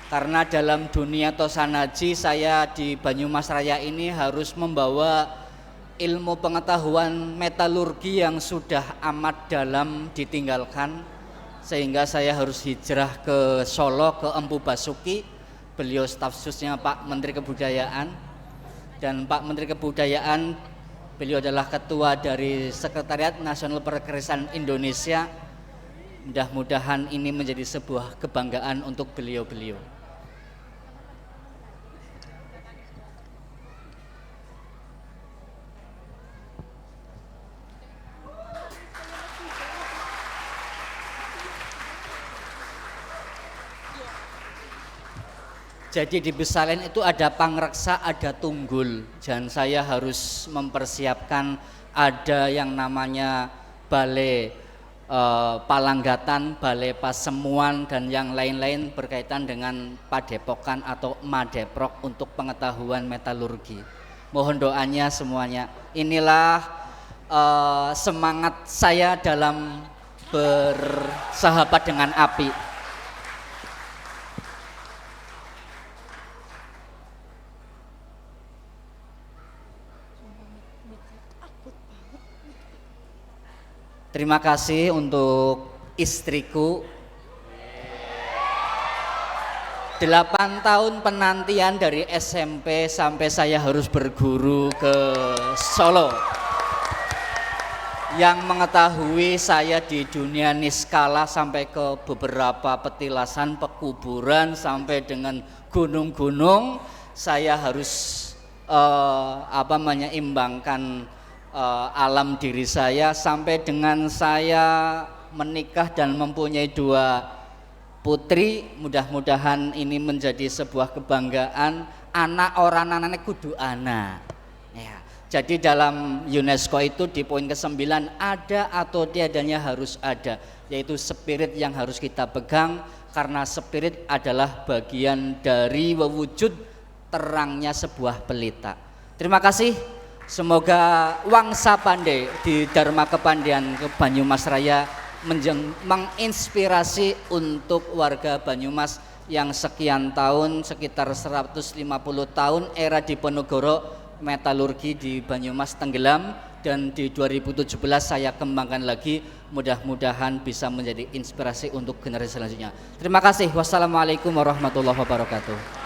Karena dalam dunia Tosanaji saya di Banyumas Raya ini harus membawa ilmu pengetahuan metalurgi yang sudah amat dalam ditinggalkan, sehingga saya harus hijrah ke Solo, ke Empu Basuki. Beliau staf susnya Pak Menteri Kebudayaan. Dan Pak Menteri Kebudayaan Beliau adalah ketua dari Sekretariat Nasional Perkerisan Indonesia. Mudah-mudahan ini menjadi sebuah kebanggaan untuk beliau-beliau. Jadi di Besalen itu ada pangreksa, ada tunggul, dan saya harus mempersiapkan ada yang namanya balai palanggatan, balai pasemuan, dan yang lain-lain berkaitan dengan padepokan atau madeprok untuk pengetahuan metalurgi. Mohon doanya semuanya. Inilah semangat saya dalam bersahabat dengan api. Terima kasih untuk istriku. 8 tahun penantian dari SMP sampai saya harus berguru ke Solo. Yang mengetahui saya di dunia niskala sampai ke beberapa petilasan, pekuburan, sampai dengan gunung-gunung, saya harus menyeimbangkan alam diri saya sampai dengan saya menikah dan mempunyai 2 putri. Mudah-mudahan ini menjadi sebuah kebanggaan. Anak orang anaknya kudu anak ya. Jadi dalam UNESCO itu di poin ke-9 ada atau tiadanya harus ada, yaitu spirit yang harus kita pegang, karena spirit adalah bagian dari wujud terangnya sebuah pelita. Terima kasih. Semoga Wangsa Pandai di Dharma Kepandian ke Banyumas Raya menginspirasi untuk warga Banyumas yang sekian tahun, sekitar 150 tahun era Diponegoro, metalurgi di Banyumas tenggelam, dan di 2017 saya kembangkan lagi, mudah-mudahan bisa menjadi inspirasi untuk generasi selanjutnya. Terima kasih. Wassalamualaikum warahmatullahi wabarakatuh.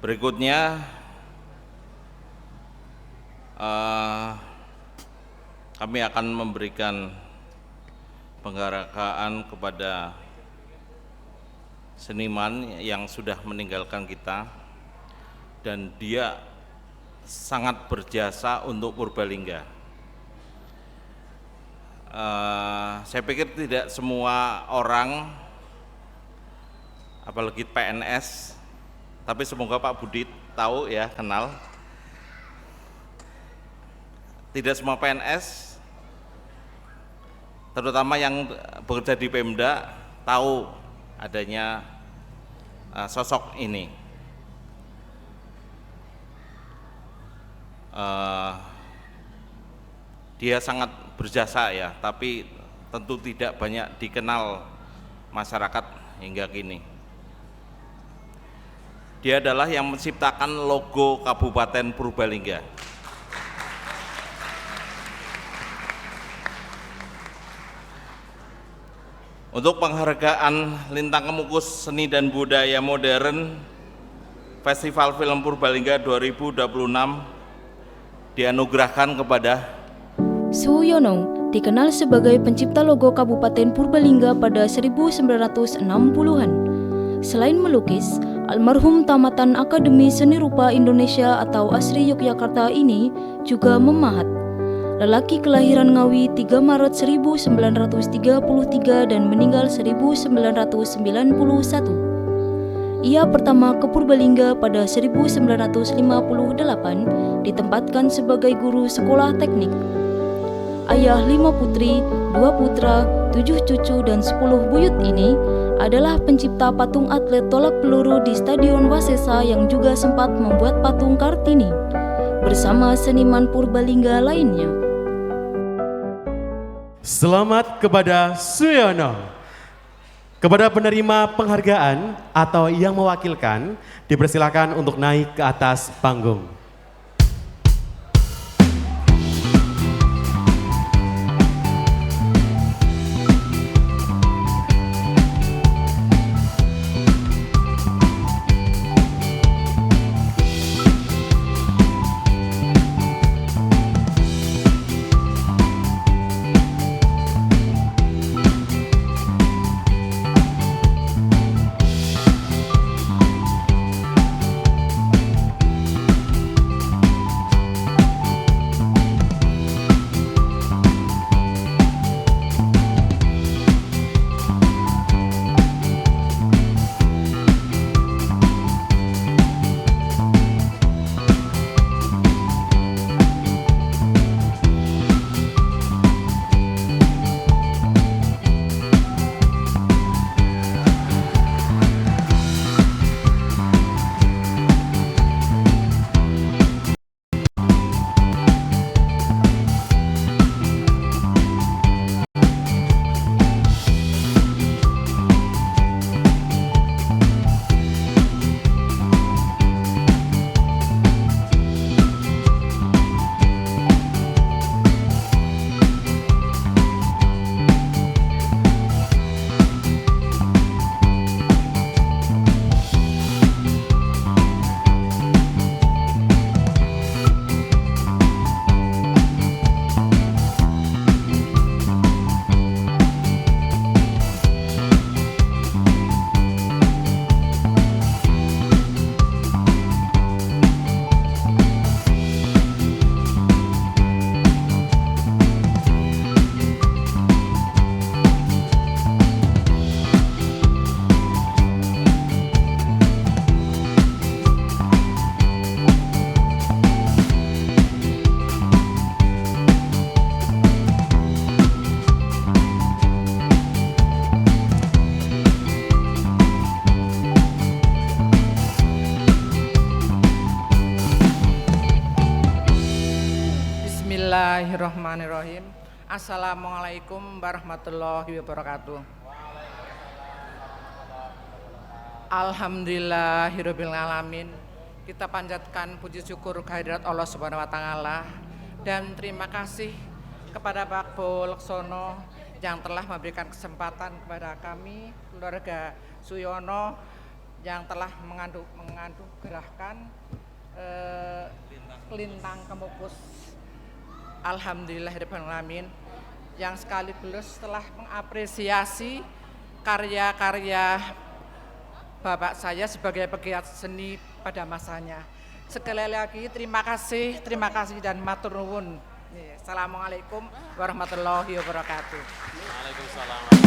Berikutnya kami akan memberikan penghargaan kepada seniman yang sudah meninggalkan kita dan dia sangat berjasa untuk Purbalingga. Saya pikir tidak semua orang, apalagi PNS, tapi semoga Pak Budi tahu ya, kenal. Tidak semua PNS, terutama yang bekerja di Pemda, tahu adanya sosok ini. Dia sangat berjasa ya, tapi tentu tidak banyak dikenal masyarakat hingga kini. Dia adalah yang menciptakan logo Kabupaten Purbalingga. Untuk penghargaan Lintang Kemukus Seni dan Budaya Modern Festival Film Purbalingga 2026 dianugerahkan kepada Suyono, dikenal sebagai pencipta logo Kabupaten Purbalingga pada 1960-an. Selain melukis, almarhum tamatan Akademi Seni Rupa Indonesia atau ASRI Yogyakarta ini juga memahat. Lelaki kelahiran Ngawi 3 Maret 1933 dan meninggal 1991. Ia pertama ke Purbalingga pada 1958, ditempatkan sebagai guru sekolah teknik. Ayah 5 putri, 2 putra, 7 cucu dan 10 buyut ini adalah pencipta patung atlet tolak peluru di Stadion Wasesa yang juga sempat membuat patung Kartini bersama seniman Purbalingga lainnya. Selamat kepada Suyono. Kepada penerima penghargaan atau yang mewakilkan, dipersilakan untuk naik ke atas panggung. Bismillahirrahmanirrahim. Assalamualaikum warahmatullahi wabarakatuh. Alhamdulillahirabbil alamin. Kita panjatkan puji syukur kehadirat Allah Subhanahu wa taala dan terima kasih kepada Pak Bulaksono yang telah memberikan kesempatan kepada kami keluarga Suyono yang telah menganugerahkan kelintang kemukus. Alhamdulillahirabbil alamin, yang sekaligus telah mengapresiasi karya-karya bapak saya sebagai pegiat seni pada masanya. Sekali lagi terima kasih dan matur nuwun. Assalamualaikum warahmatullahi wabarakatuh. Waalaikumsalam.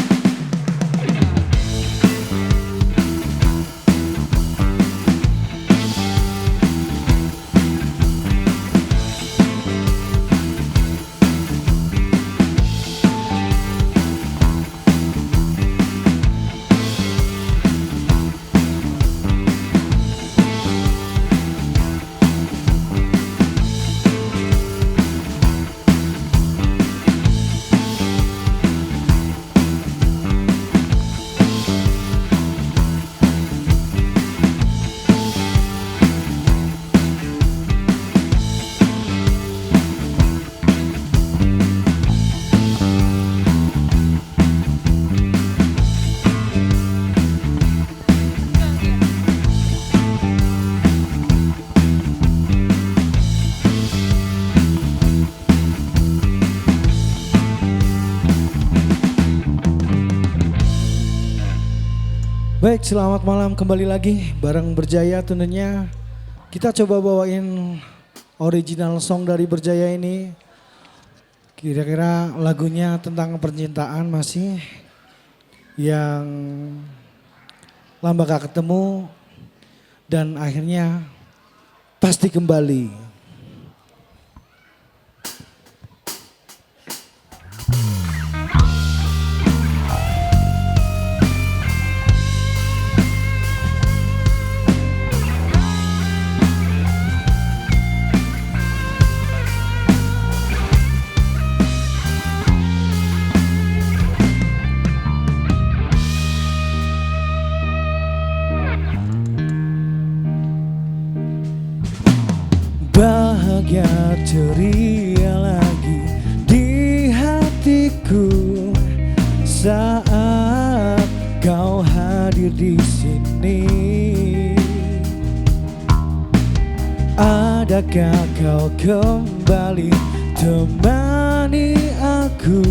Baik, selamat malam kembali lagi bareng Berjaya tentunya. Kita coba bawain original song dari Berjaya ini. Kira-kira lagunya tentang percintaan masih yang lama gak ketemu dan akhirnya pasti kembali. agar ceria lagi di hatiku saat kau hadir di sini. Adakah kau kembali temani aku,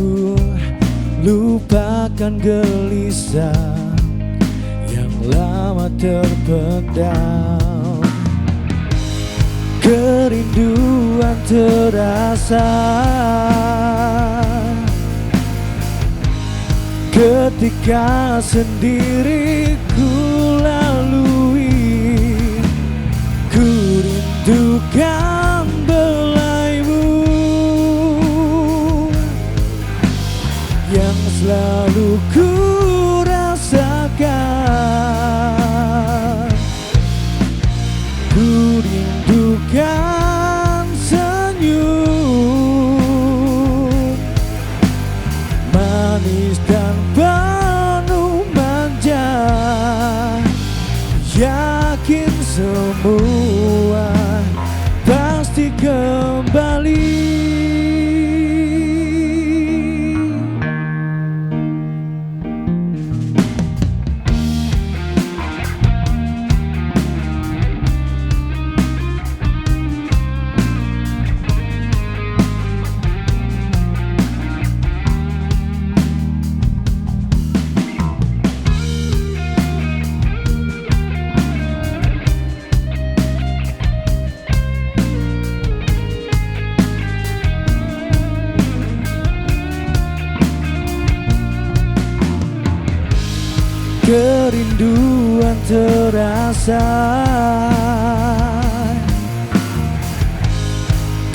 lupakan gelisah yang lama terpendam. Kerinduan terasa ketika sendiri ku lalui. Ku rindukan belaimu yang selalu ku rasakan. Ku rindukan senyum manis dan penuh manja. Yakin semua pasti kembali. Kerinduan terasa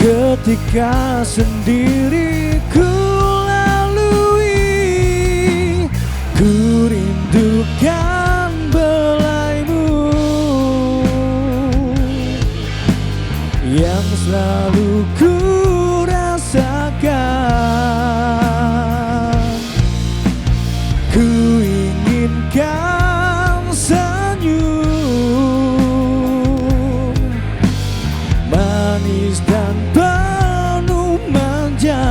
ketika sendiri ku lalui. Ku rindukan belaimu yang selalu ku rasakan. Ku inginkan senyum manis dan penuh manja.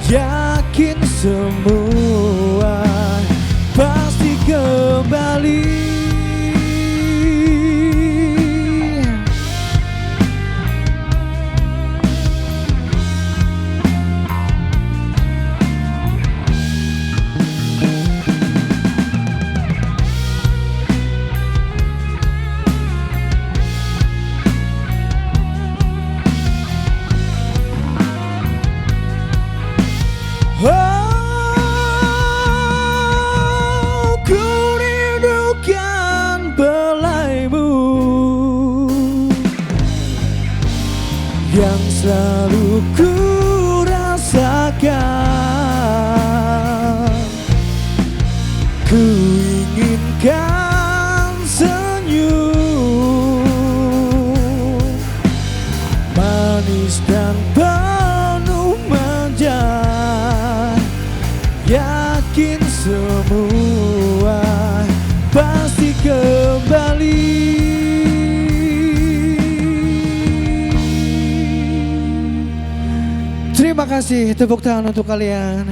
Yakin semua pasti kembali. Yang selalu ku rasakan. Ku inginkan senyum manis dan penuh manja. Yakin semua pasti kembali. Terima kasih, tepuk tangan untuk kalian.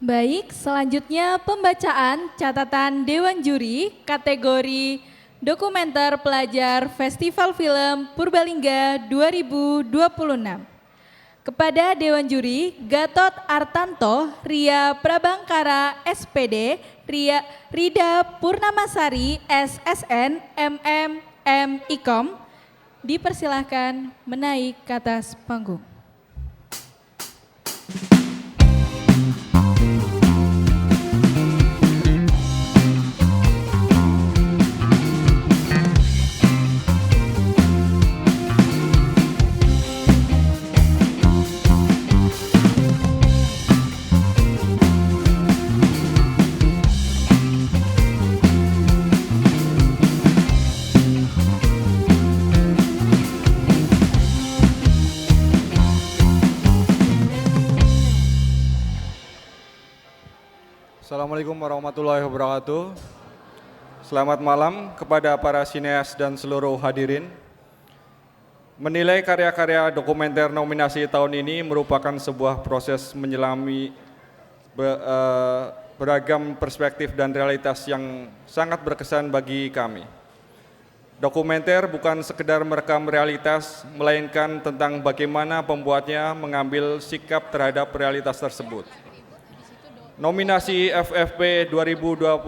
Baik, selanjutnya pembacaan catatan Dewan Juri kategori Dokumenter Pelajar Festival Film Purbalingga 2026. Kepada Dewan Juri, Gatot Artanto, Ria Prabangkara, SPD, Rida Purnamasari, SSN, MM, Ikom, dipersilahkan menaik ke atas panggung. Assalamualaikum warahmatullahi wabarakatuh. Selamat malam kepada para sineas dan seluruh hadirin. Menilai karya-karya dokumenter nominasi tahun ini merupakan sebuah proses menyelami beragam perspektif dan realitas yang sangat berkesan bagi kami. Dokumenter bukan sekedar merekam realitas, melainkan tentang bagaimana pembuatnya mengambil sikap terhadap realitas tersebut. Nominasi FFP 2026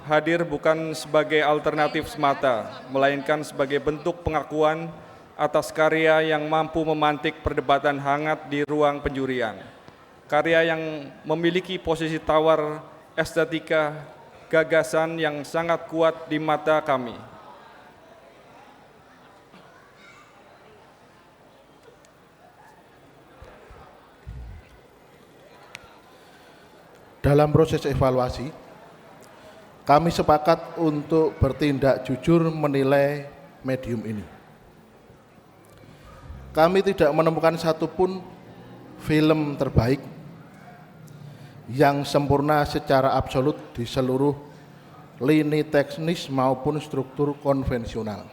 hadir bukan sebagai alternatif semata, melainkan sebagai bentuk pengakuan atas karya yang mampu memantik perdebatan hangat di ruang penjurian. Karya yang memiliki posisi tawar estetika, gagasan yang sangat kuat di mata kami. Dalam proses evaluasi, kami sepakat untuk bertindak jujur menilai medium ini. Kami tidak menemukan satupun film terbaik yang sempurna secara absolut di seluruh lini teknis maupun struktur konvensional.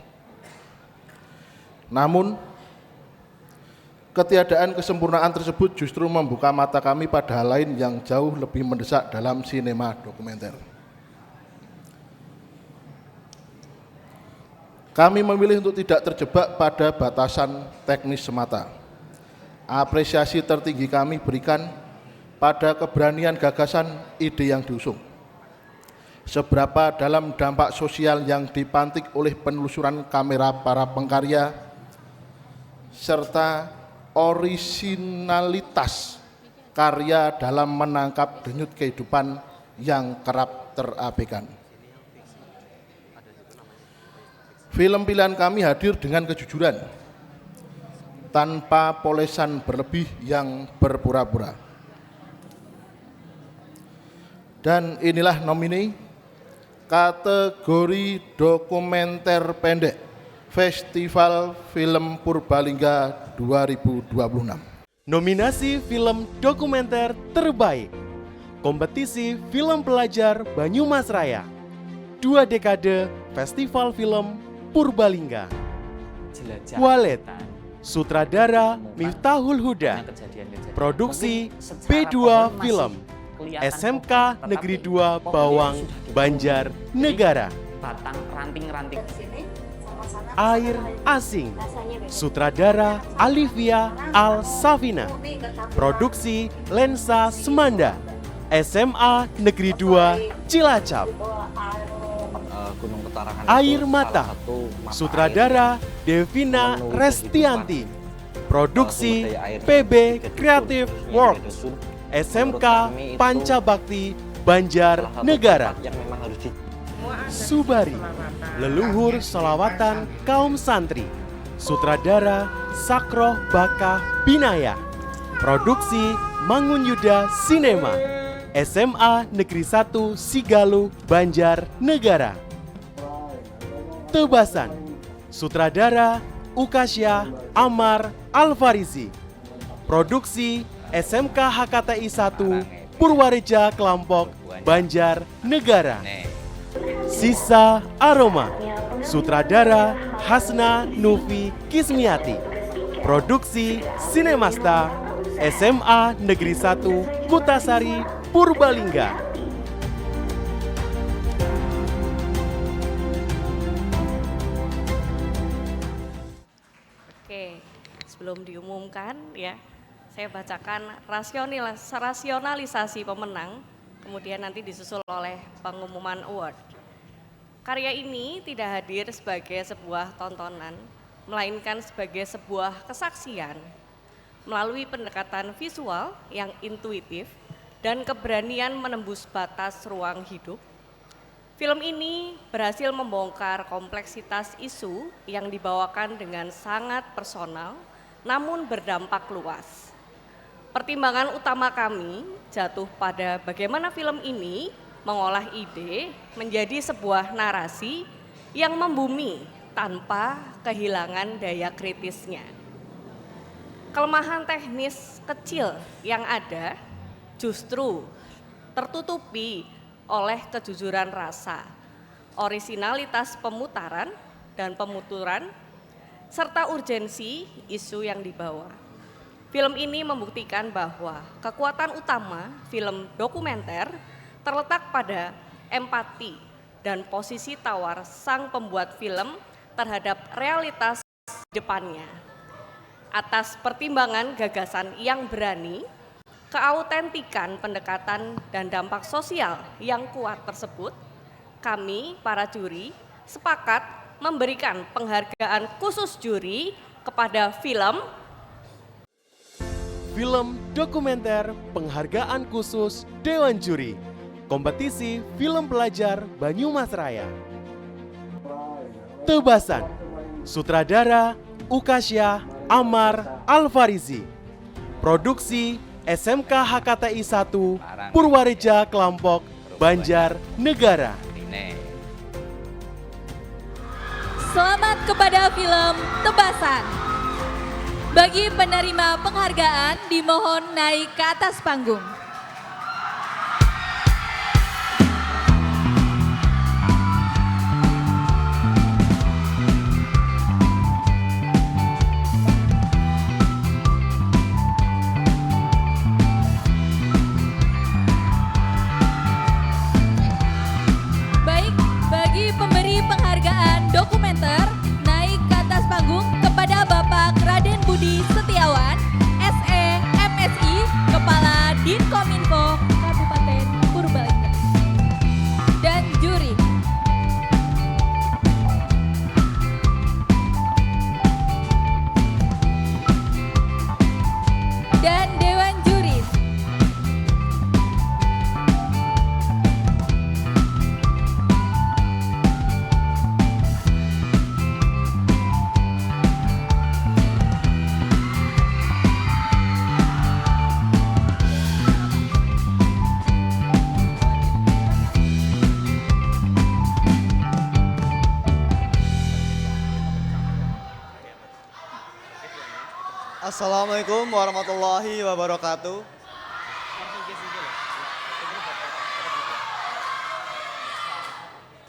Namun, ketiadaan kesempurnaan tersebut justru membuka mata kami pada hal lain yang jauh lebih mendesak dalam sinema dokumenter. Kami memilih untuk tidak terjebak pada batasan teknis semata. Apresiasi tertinggi kami berikan pada keberanian gagasan ide yang diusung. Seberapa dalam dampak sosial yang dipantik oleh penelusuran kamera para pengkarya, serta orisinalitas karya dalam menangkap denyut kehidupan yang kerap terabaikan. Film pilihan kami hadir dengan kejujuran, tanpa polesan berlebih yang berpura-pura. Dan inilah nomine kategori dokumenter pendek Festival Film Purbalingga 2026. Nominasi film dokumenter terbaik, kompetisi film pelajar Banyumas Raya, 2 dekade Festival Film Purbalingga. Walet, sutradara Miftahul Huda, produksi B2 Film, SMK Negeri 2 Bawang, Banjar, Negara. Batang ranting-ranting. Air Asing, sutradara Alivia Al-Safina, produksi Lensa Semanda, SMA Negeri 2 Cilacap. Air Mata, sutradara Devina Restianti, produksi PB Creative Works, SMK Pancabakti, Banjar, Negara. Subari, leluhur selawatan kaum santri, sutradara Sakroh Baka Binaya, produksi Mangun Yuda Sinema, SMA Negeri 1 Sigalu, Banjar, Negara. Tebasan, sutradara Ukasya Amar Alfarisi, produksi SMK HKTI 1 Purwareja Kelampok, Banjar, Negara. Sisa Aroma, sutradara Hasna Nufi Kismiati, produksi Sinemasta, SMA Negeri 1 Kutasari, Purbalingga. Oke, sebelum diumumkan ya, saya bacakan rasionalisasi pemenang, kemudian nanti disusul oleh pengumuman award. Karya ini tidak hadir sebagai sebuah tontonan, melainkan sebagai sebuah kesaksian melalui pendekatan visual yang intuitif dan keberanian menembus batas ruang hidup. Film ini berhasil membongkar kompleksitas isu yang dibawakan dengan sangat personal, namun berdampak luas. Pertimbangan utama kami jatuh pada bagaimana film ini mengolah ide menjadi sebuah narasi yang membumi tanpa kehilangan daya kritisnya. Kelemahan teknis kecil yang ada justru tertutupi oleh kejujuran rasa, orisinalitas pemutaran dan pemuturan, serta urgensi isu yang dibawa. Film ini membuktikan bahwa kekuatan utama film dokumenter terletak pada empati dan posisi tawar sang pembuat film terhadap realitas di depannya. Atas pertimbangan gagasan yang berani, keautentikan pendekatan dan dampak sosial yang kuat tersebut, kami para juri sepakat memberikan penghargaan khusus juri kepada film dokumenter penghargaan khusus Dewan Juri Kompetisi Film Pelajar Banyumas Raya. Tebasan Sutradara Ukasya Amar Alfarizi. Produksi SMK HKTI 1 Purwareja Kelampok Banjar Negara. Selamat kepada film Tebasan. Bagi penerima penghargaan dimohon naik ke atas panggung. Baik, bagi pemberi penghargaan dokumenter, naik ke atas panggung kepada Bapak Raden Budi Setiawan, SE, MSI, Kepala Dinkominfo Kabupaten Purbalingga. Dan juri. Dan Dewan Juri. Assalamualaikum warahmatullahi wabarakatuh.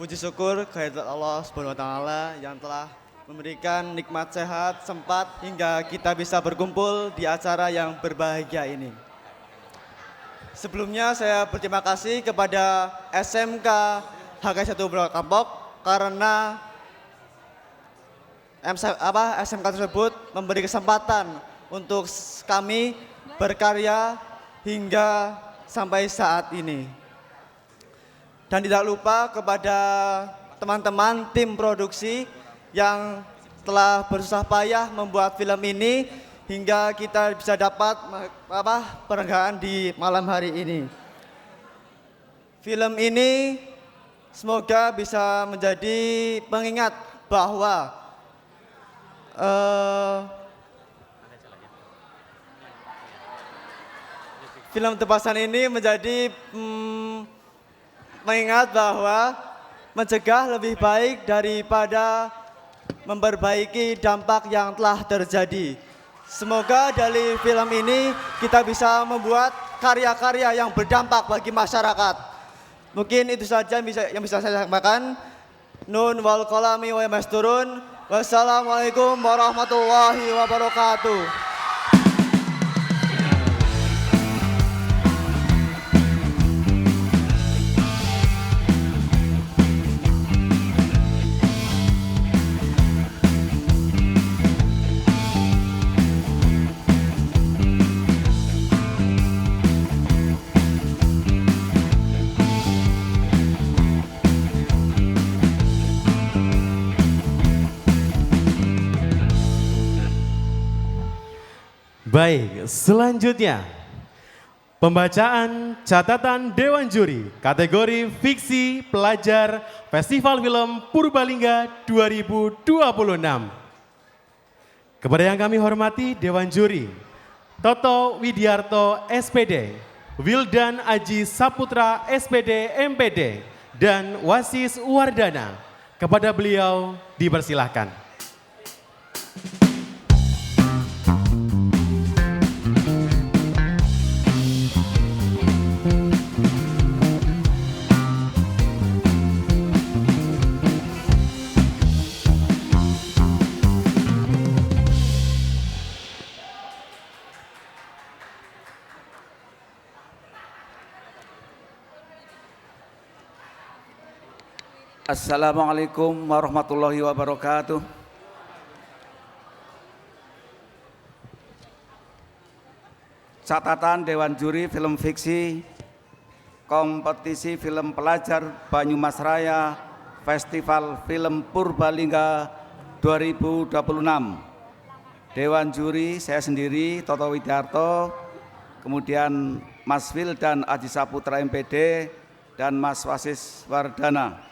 Puji syukur kehadirat Allah Subhanahu wa taala yang telah memberikan nikmat sehat, sempat hingga kita bisa berkumpul di acara yang berbahagia ini. Sebelumnya saya berterima kasih kepada SMK HKTI 1 Kampok karena SMK tersebut memberi kesempatan untuk kami berkarya hingga sampai saat ini. Dan tidak lupa kepada teman-teman tim produksi yang telah bersusah payah membuat film ini hingga kita bisa dapat penghargaan di malam hari ini. Film ini semoga bisa menjadi pengingat bahwa film Tebasan ini menjadi mengingat bahwa mencegah lebih baik daripada memperbaiki dampak yang telah terjadi. Semoga dari film ini kita bisa membuat karya-karya yang berdampak bagi masyarakat. Mungkin itu saja yang bisa saya sampaikan. Nun wal qalami wa yasturun. Wassalamualaikum warahmatullahi wabarakatuh. Baik, selanjutnya pembacaan catatan Dewan Juri kategori Fiksi Pelajar Festival Film Purbalingga 2026. Kepada yang kami hormati Dewan Juri, Toto Widiarto SPD, Wildan Aji Saputra SPD MPD, dan Wasis Wardana. Kepada beliau dipersilahkan. Assalamualaikum warahmatullahi wabarakatuh. Catatan Dewan Juri Film Fiksi Kompetisi Film Pelajar Banyumas Raya Festival Film Purbalingga 2026. Dewan Juri saya sendiri, Toto Widarto, kemudian Mas Wil dan Aji Saputra MPD, dan Mas Wasis Wardana.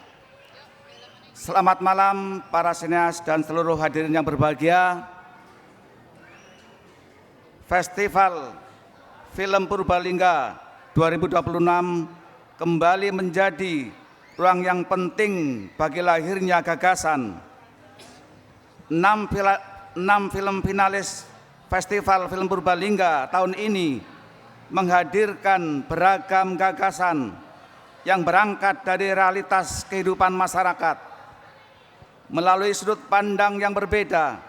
Selamat malam para sineas dan seluruh hadirin yang berbahagia. Festival Film Purbalingga 2026 kembali menjadi ruang yang penting bagi lahirnya gagasan. 6 film finalis Festival Film Purbalingga tahun ini menghadirkan beragam gagasan yang berangkat dari realitas kehidupan masyarakat. Melalui sudut pandang yang berbeda,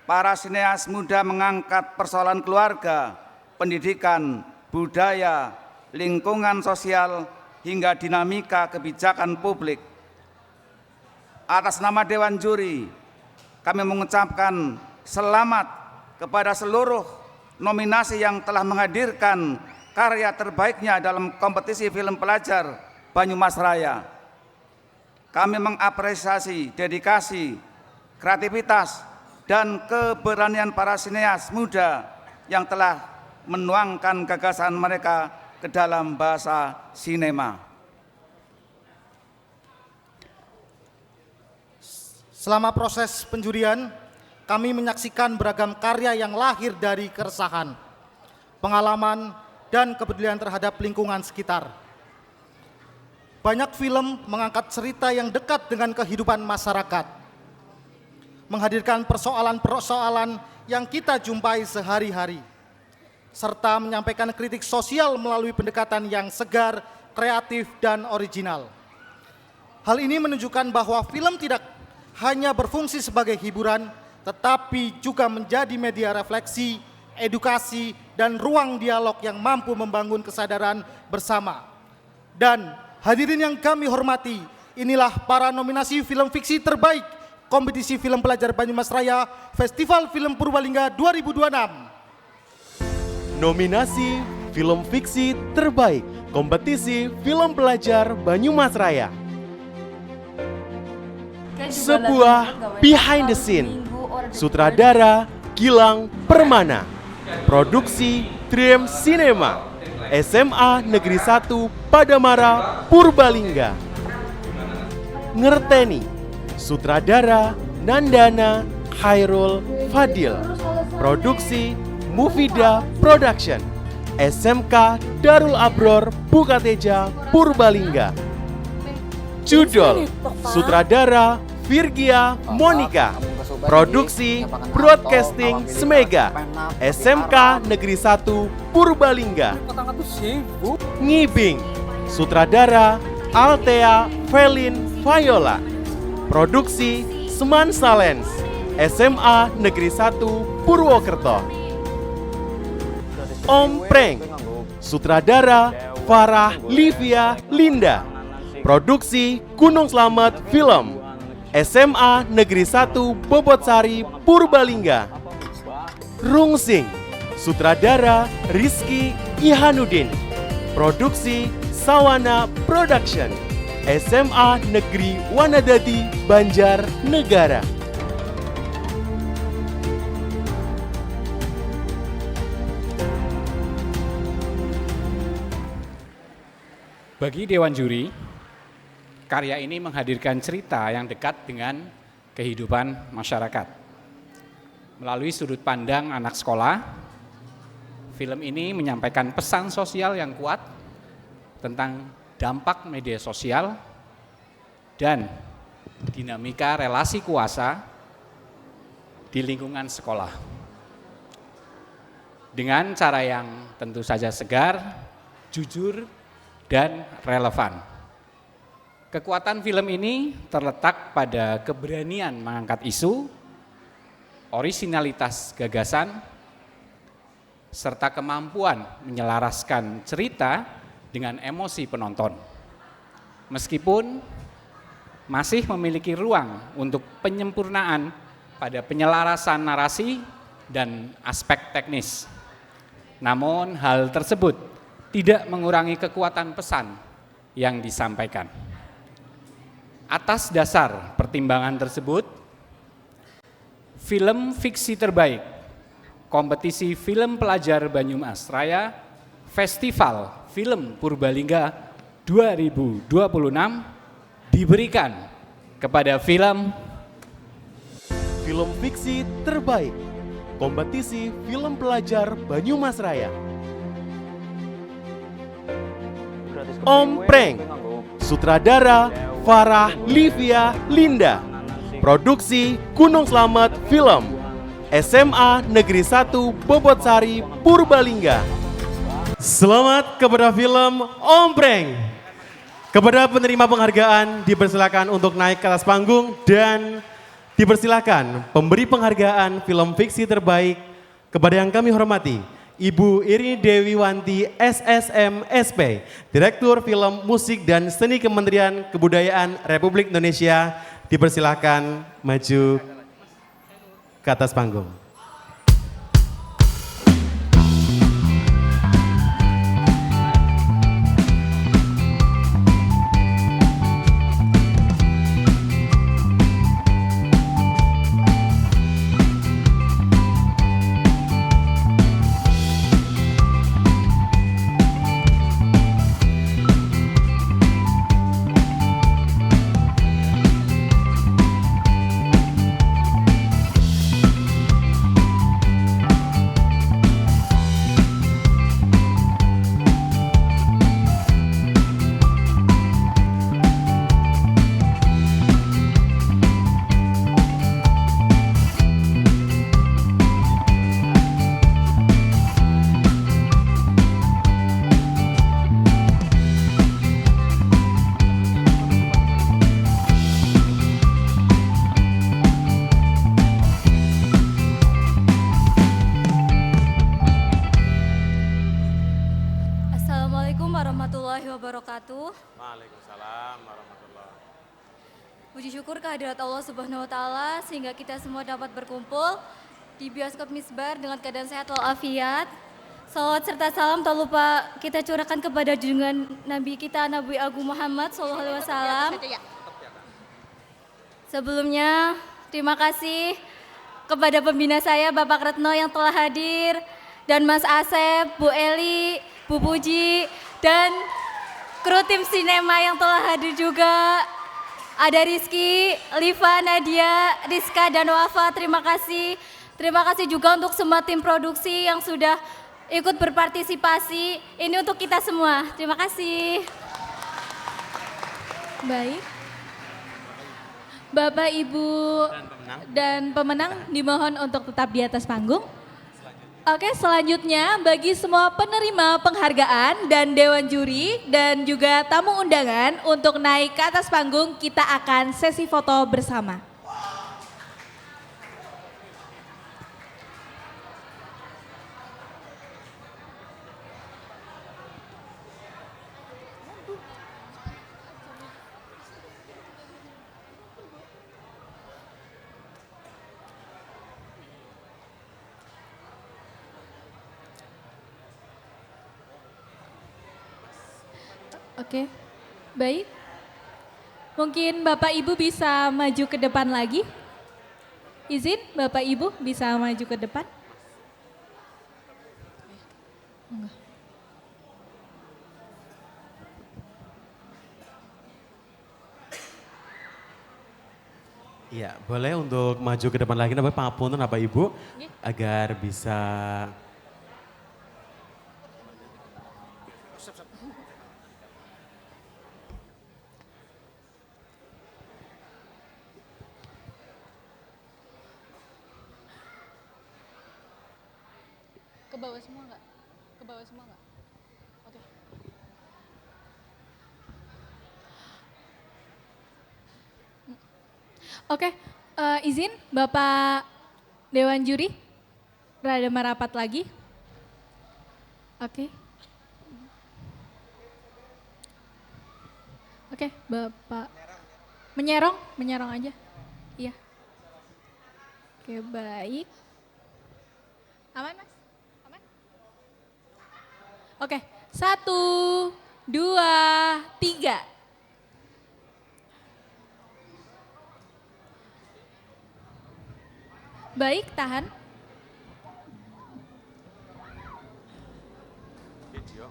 para sineas muda mengangkat persoalan keluarga, pendidikan, budaya, lingkungan sosial, hingga dinamika kebijakan publik. Atas nama Dewan Juri, kami mengucapkan selamat kepada seluruh nominasi yang telah menghadirkan karya terbaiknya dalam kompetisi film pelajar Banyumas Raya. Kami mengapresiasi dedikasi, kreativitas, dan keberanian para sineas muda yang telah menuangkan gagasan mereka ke dalam bahasa sinema. Selama proses penjurian, kami menyaksikan beragam karya yang lahir dari keresahan, pengalaman, dan kepedulian terhadap lingkungan sekitar. Banyak film mengangkat cerita yang dekat dengan kehidupan masyarakat, menghadirkan persoalan-persoalan yang kita jumpai sehari-hari, serta menyampaikan kritik sosial melalui pendekatan yang segar, kreatif, dan original. Hal ini menunjukkan bahwa film tidak hanya berfungsi sebagai hiburan, tetapi juga menjadi media refleksi, edukasi, dan ruang dialog yang mampu membangun kesadaran bersama. Dan hadirin yang kami hormati, inilah para nominasi film fiksi terbaik Kompetisi Film Pelajar Banyumas Raya Festival Film Purbalingga 2026. Nominasi Film Fiksi Terbaik Kompetisi Film Pelajar Banyumas Raya. Sebuah behind the scene. Sutradara Gilang Permana. Produksi Dream Cinema. SMA Negeri 1 Padamara Purbalingga. Ngerteni. Sutradara Nandana Khairul Fadil. Produksi Mufida Production, SMK Darul Abror Bukateja Purbalingga. Judul Sutradara Virgia Monica. Produksi Broadcasting Smega, SMK Negeri 1 Purbalingga. Ngibing Sutradara Altea Felin Viola. Produksi Seman Salens, SMA Negeri 1 Purwokerto. Om Prank, sutradara Farah Livia Linda. Produksi Gunung Slamet Film, SMA Negeri 1 Bobotsari Purbalingga. Rungsing, sutradara Rizky Ihanuddin. Produksi Sawana Production, SMA Negeri Wanadadi Banjarnegara. Bagi Dewan Juri, karya ini menghadirkan cerita yang dekat dengan kehidupan masyarakat. Melalui sudut pandang anak sekolah, film ini menyampaikan pesan sosial yang kuat tentang dampak media sosial dan dinamika relasi kuasa di lingkungan sekolah. Dengan cara yang tentu saja segar, jujur, dan relevan. Kekuatan film ini terletak pada keberanian mengangkat isu, orisinalitas gagasan, serta kemampuan menyelaraskan cerita dengan emosi penonton. Meskipun masih memiliki ruang untuk penyempurnaan pada penyelarasan narasi dan aspek teknis. Namun hal tersebut tidak mengurangi kekuatan pesan yang disampaikan. Atas dasar pertimbangan tersebut, film fiksi terbaik kompetisi film pelajar Banyumas Raya Festival Film Purbalingga 2026 diberikan kepada film fiksi terbaik kompetisi film pelajar Banyumas Raya. Om Preng, sutradara Farah Livia Linda, produksi Gunung Slamet Film, SMA Negeri 1 Bobotsari Purbalingga. Selamat kepada film Om Preng. Kepada penerima penghargaan dipersilakan untuk naik ke atas panggung dan dipersilakan pemberi penghargaan film fiksi terbaik kepada yang kami hormati Ibu Irini Dewi Wanti SSM SP, Direktur Film Musik dan Seni Kementerian Kebudayaan Republik Indonesia, dipersilakan maju ke atas panggung. Waalaikumsalam warahmatullahi. Puji syukur kehadirat Allah Subhanahu wa taala sehingga kita semua dapat berkumpul di bioskop Misbar dengan keadaan sehat walafiat. Salawat serta salam tak lupa kita curahkan kepada junjungan Nabi kita Nabi Agung Muhammad SAW. Sebelumnya terima kasih kepada pembina saya Bapak Retno yang telah hadir dan Mas Asep, Bu Eli, Bu Puji dan kru tim sinema yang telah hadir juga. Ada Rizky, Liva, Nadia, Rizka, dan Wafa, terima kasih. Terima kasih juga untuk semua tim produksi yang sudah ikut berpartisipasi. Ini untuk kita semua, terima kasih. Baik. Bapak, Ibu, dan pemenang dimohon untuk tetap di atas panggung. Oke, selanjutnya bagi semua penerima penghargaan dan dewan juri dan juga tamu undangan untuk naik ke atas panggung, kita akan sesi foto bersama. Oke, baik. Mungkin Bapak Ibu bisa maju ke depan lagi. Izin Bapak Ibu bisa maju ke depan. Iya, boleh untuk maju ke depan lagi, Bapak pangapunten Bapak Ibu, agar bisa ke bawah semua nggak? Ke bawah semua nggak? Oke. Oke, izin Bapak Dewan Juri, berada merapat lagi. Oke. Oke, Bapak. Menyerong aja. Iya. Oke, baik. Aman, Mas? Aman? Oke, 1, 2, 3. Baik, tahan. Video.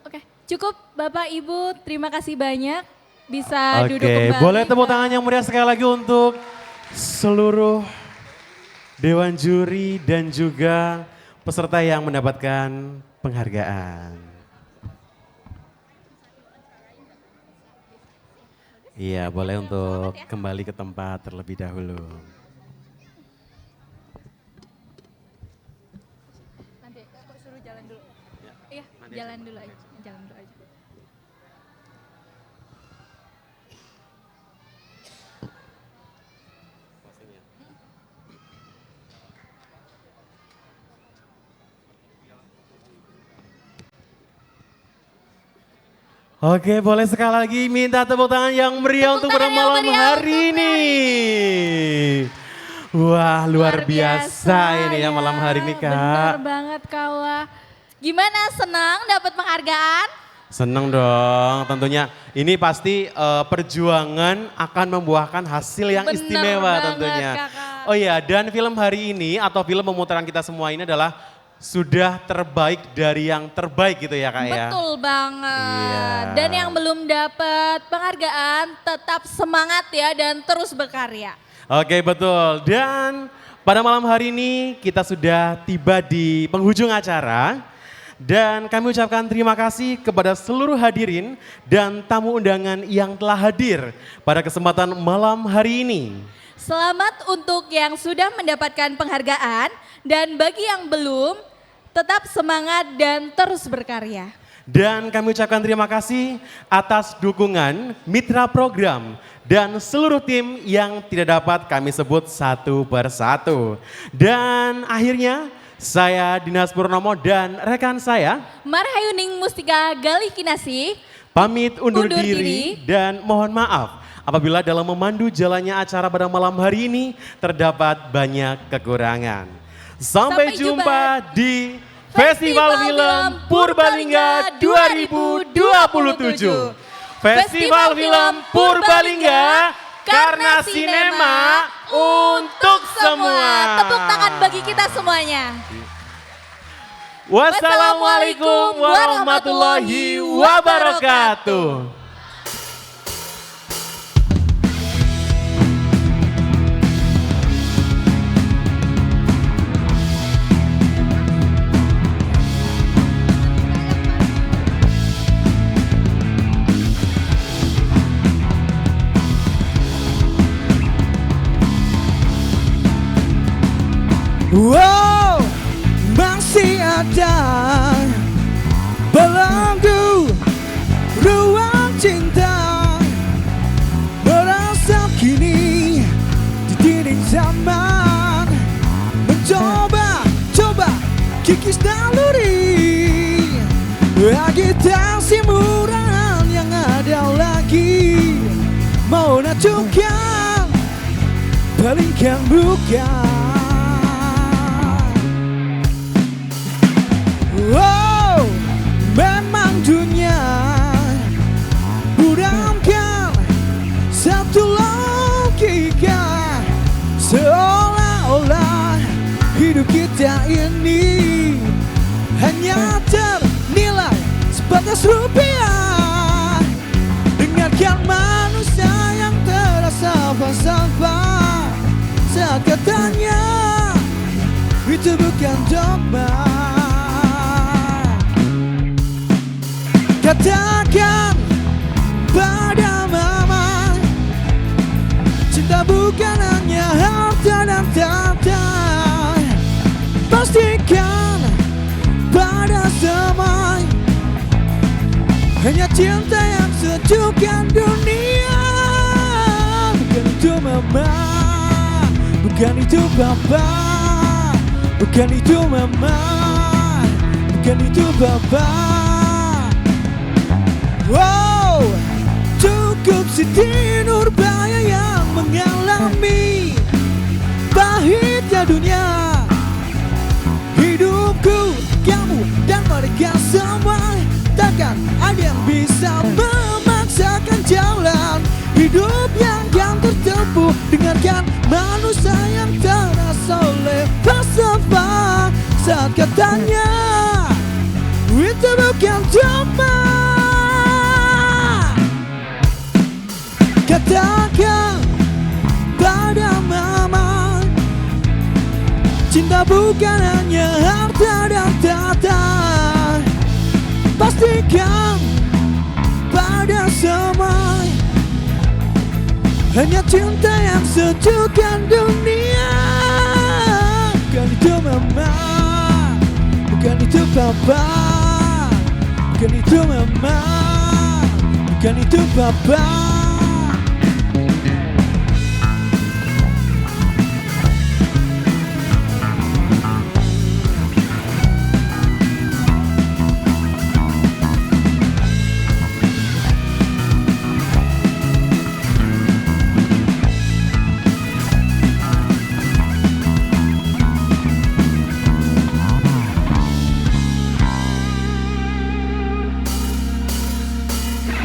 Oke, cukup Bapak Ibu, terima kasih banyak bisa duduk Oke, kembali. boleh tepuk tangan yang meriah sekali lagi untuk seluruh Dewan Juri dan juga peserta yang mendapatkan penghargaan. Iya, boleh untuk kembali ke tempat terlebih dahulu. Nanti aku suruh jalan dulu. Iya, jalan dulu aja. Oke, boleh sekali lagi minta tepuk tangan yang meriah untuk pada malam hari ini. Wah, luar biasa ini ya malam hari ini, Kak. Benar banget, Kawa. Gimana, senang dapat penghargaan? Seneng dong, tentunya ini pasti perjuangan akan membuahkan hasil yang Bener istimewa banget, tentunya. Kakak. Oh iya, dan film hari ini atau film pemutaran kita semua ini adalah sudah terbaik dari yang terbaik gitu ya Kak ya. Betul banget. Iya. Dan yang belum dapat penghargaan tetap semangat ya dan terus berkarya. Oke betul, dan pada malam hari ini kita sudah tiba di penghujung acara. Dan kami ucapkan terima kasih kepada seluruh hadirin dan tamu undangan yang telah hadir pada kesempatan malam hari ini. Selamat untuk yang sudah mendapatkan penghargaan dan bagi yang belum tetap semangat dan terus berkarya. Dan kami ucapkan terima kasih atas dukungan mitra program dan seluruh tim yang tidak dapat kami sebut satu persatu. Dan akhirnya saya Dinas Purnomo dan rekan saya Marhayuning Mustika Galih Kinasih pamit undur diri dan mohon maaf apabila dalam memandu jalannya acara pada malam hari ini terdapat banyak kekurangan. Sampai jumpa di Festival Film Purbalingga 2027. Festival Film Purbalingga karena sinema untuk semua. Tepuk tangan bagi kita semuanya. Wassalamualaikum warahmatullahi wabarakatuh. Wow, masih ada belenggu ruang cinta merasap kini di dinding zaman, mencoba kikis naluri agitasi murahan yang ada lagi, mau nacukan palingkan bukan. Wow, memang dunia buramkan satu logika, seolah-olah hidup kita ini hanya ternilai sebatas rupiah. Dengarkan manusia yang terasa falsafah saat katanya itu bukan dogma. Katakan pada mama, cinta bukan hanya harta dan tahta. Pastikan pada semua, hanya cinta yang sejukkan dunia. Bukan itu mama, bukan itu papa, bukan itu mama, bukan itu papa. Wow, cukup Siti Nurbaya yang mengalami pahitnya dunia. Hidupku, kamu dan mereka semua, takkan ada yang bisa memaksakan jalan hidup yang kan tertempuh. Dengarkan manusia yang terasa oleh falsafah saat katanya itu bukan cuma. Katakan pada mama, cinta bukan hanya harta dan tahta. Pastikan pada semua, hanya cinta yang sejukkan dunia. Bukan itu mama, bukan itu papa, bukan itu mama, bukan itu papa.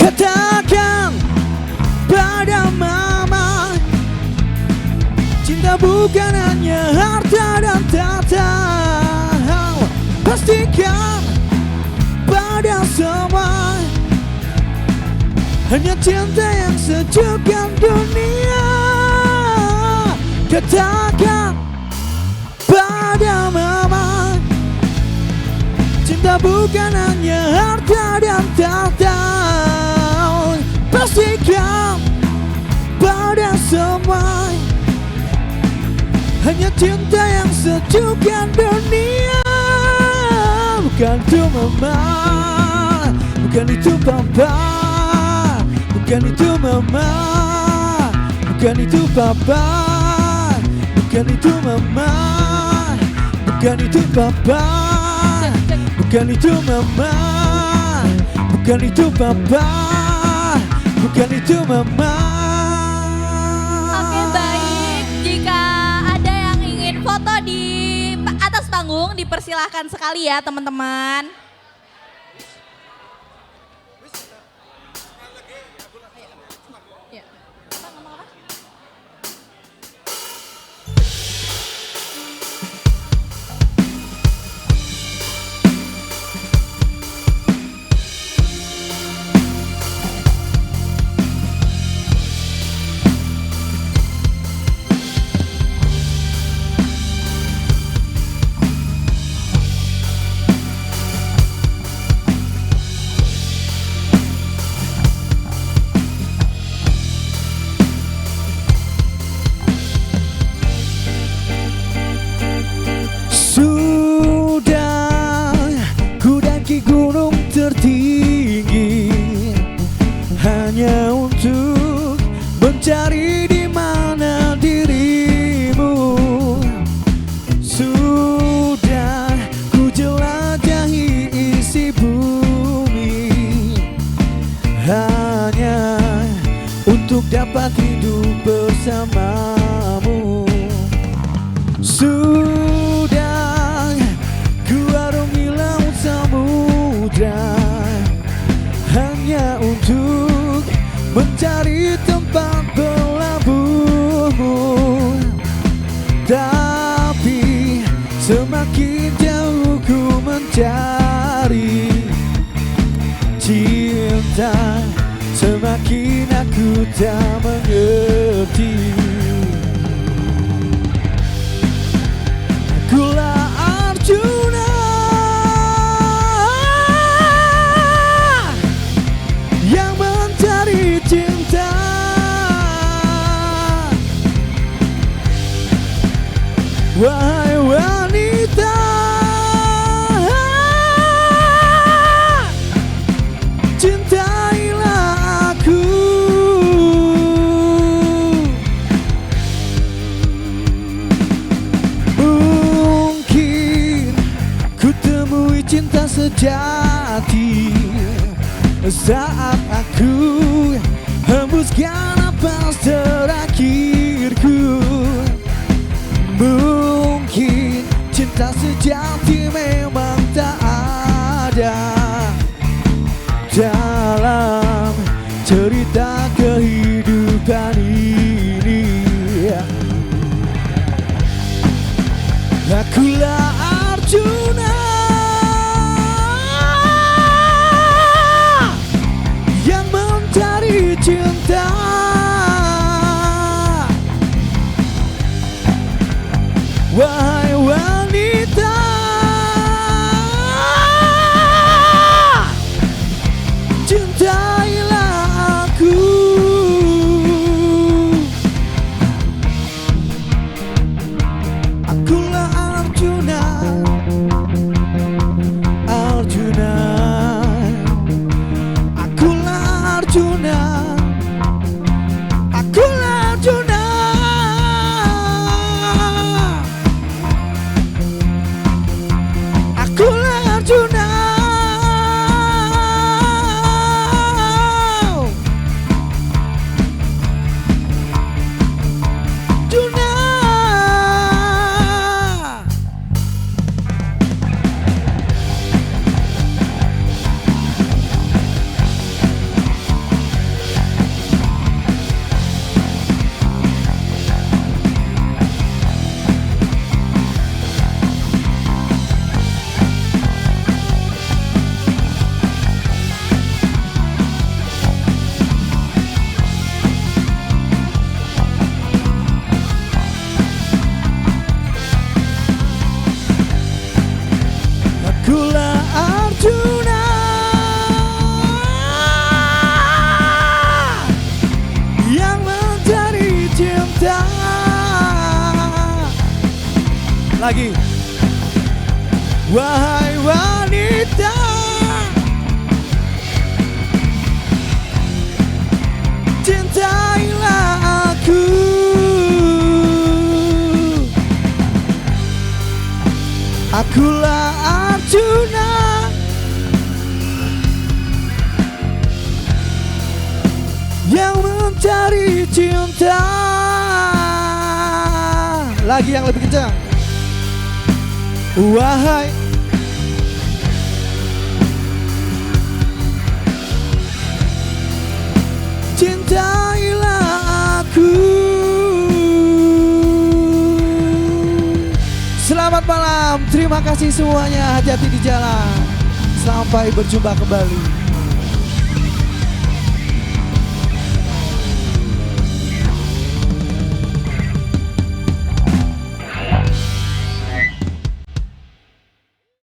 Katakan pada mama, cinta bukan hanya harta dan tahta. Pastikan pada semua, hanya cinta yang sejukkan dunia. Katakan pada mama, cinta bukan hanya harta dan tahta. Pastikan pada semua, hanya cinta yang sejukkan dunia. Bukan itu mama, bukan itu papa, bukan itu mama, bukan itu papa, bukan itu mama, bukan itu papa, bukan itu mama, bukan itu papa, bukan itu mama. Oke, baik. Jika ada yang ingin foto di atas panggung, dipersilahkan sekali ya teman-teman. Sudah ku daki gunung tertinggi hanya untuk mencari di mana dirimu. Sudah ku jelajahi isi bumi hanya untuk dapat hidup bersamamu. Sudah ku arungi laut samudra hanya untuk mencari tempat berlabuhmu. Tapi semakin jauh ku mencari cinta, semakin aku tak mengerti. Akulah Arjuna yang mencari cinta. Wahai wanita, cintailah aku. saat aku hembuskan napas terakhirku. Mungkin cinta sejati memang tak ada dalam cerita kehidupan ini. Akulah Arjuna yang mencari cinta. Wahai wanita, cintailah aku. Akulah Arjuna, Arjuna. Akulah Arjuna, akulah Arjuna. Akulah Arjuna. Arjuna. Akulah Arjuna yang mencari cinta. Lagi. Wahai wanita, cintailah aku. Akulah Arjuna yang mencari cinta. Lagi yang lebih kencang. Wahai cintailah aku. Selamat malam, terima kasih semuanya. Hati-hati di jalan. Sampai berjumpa kembali.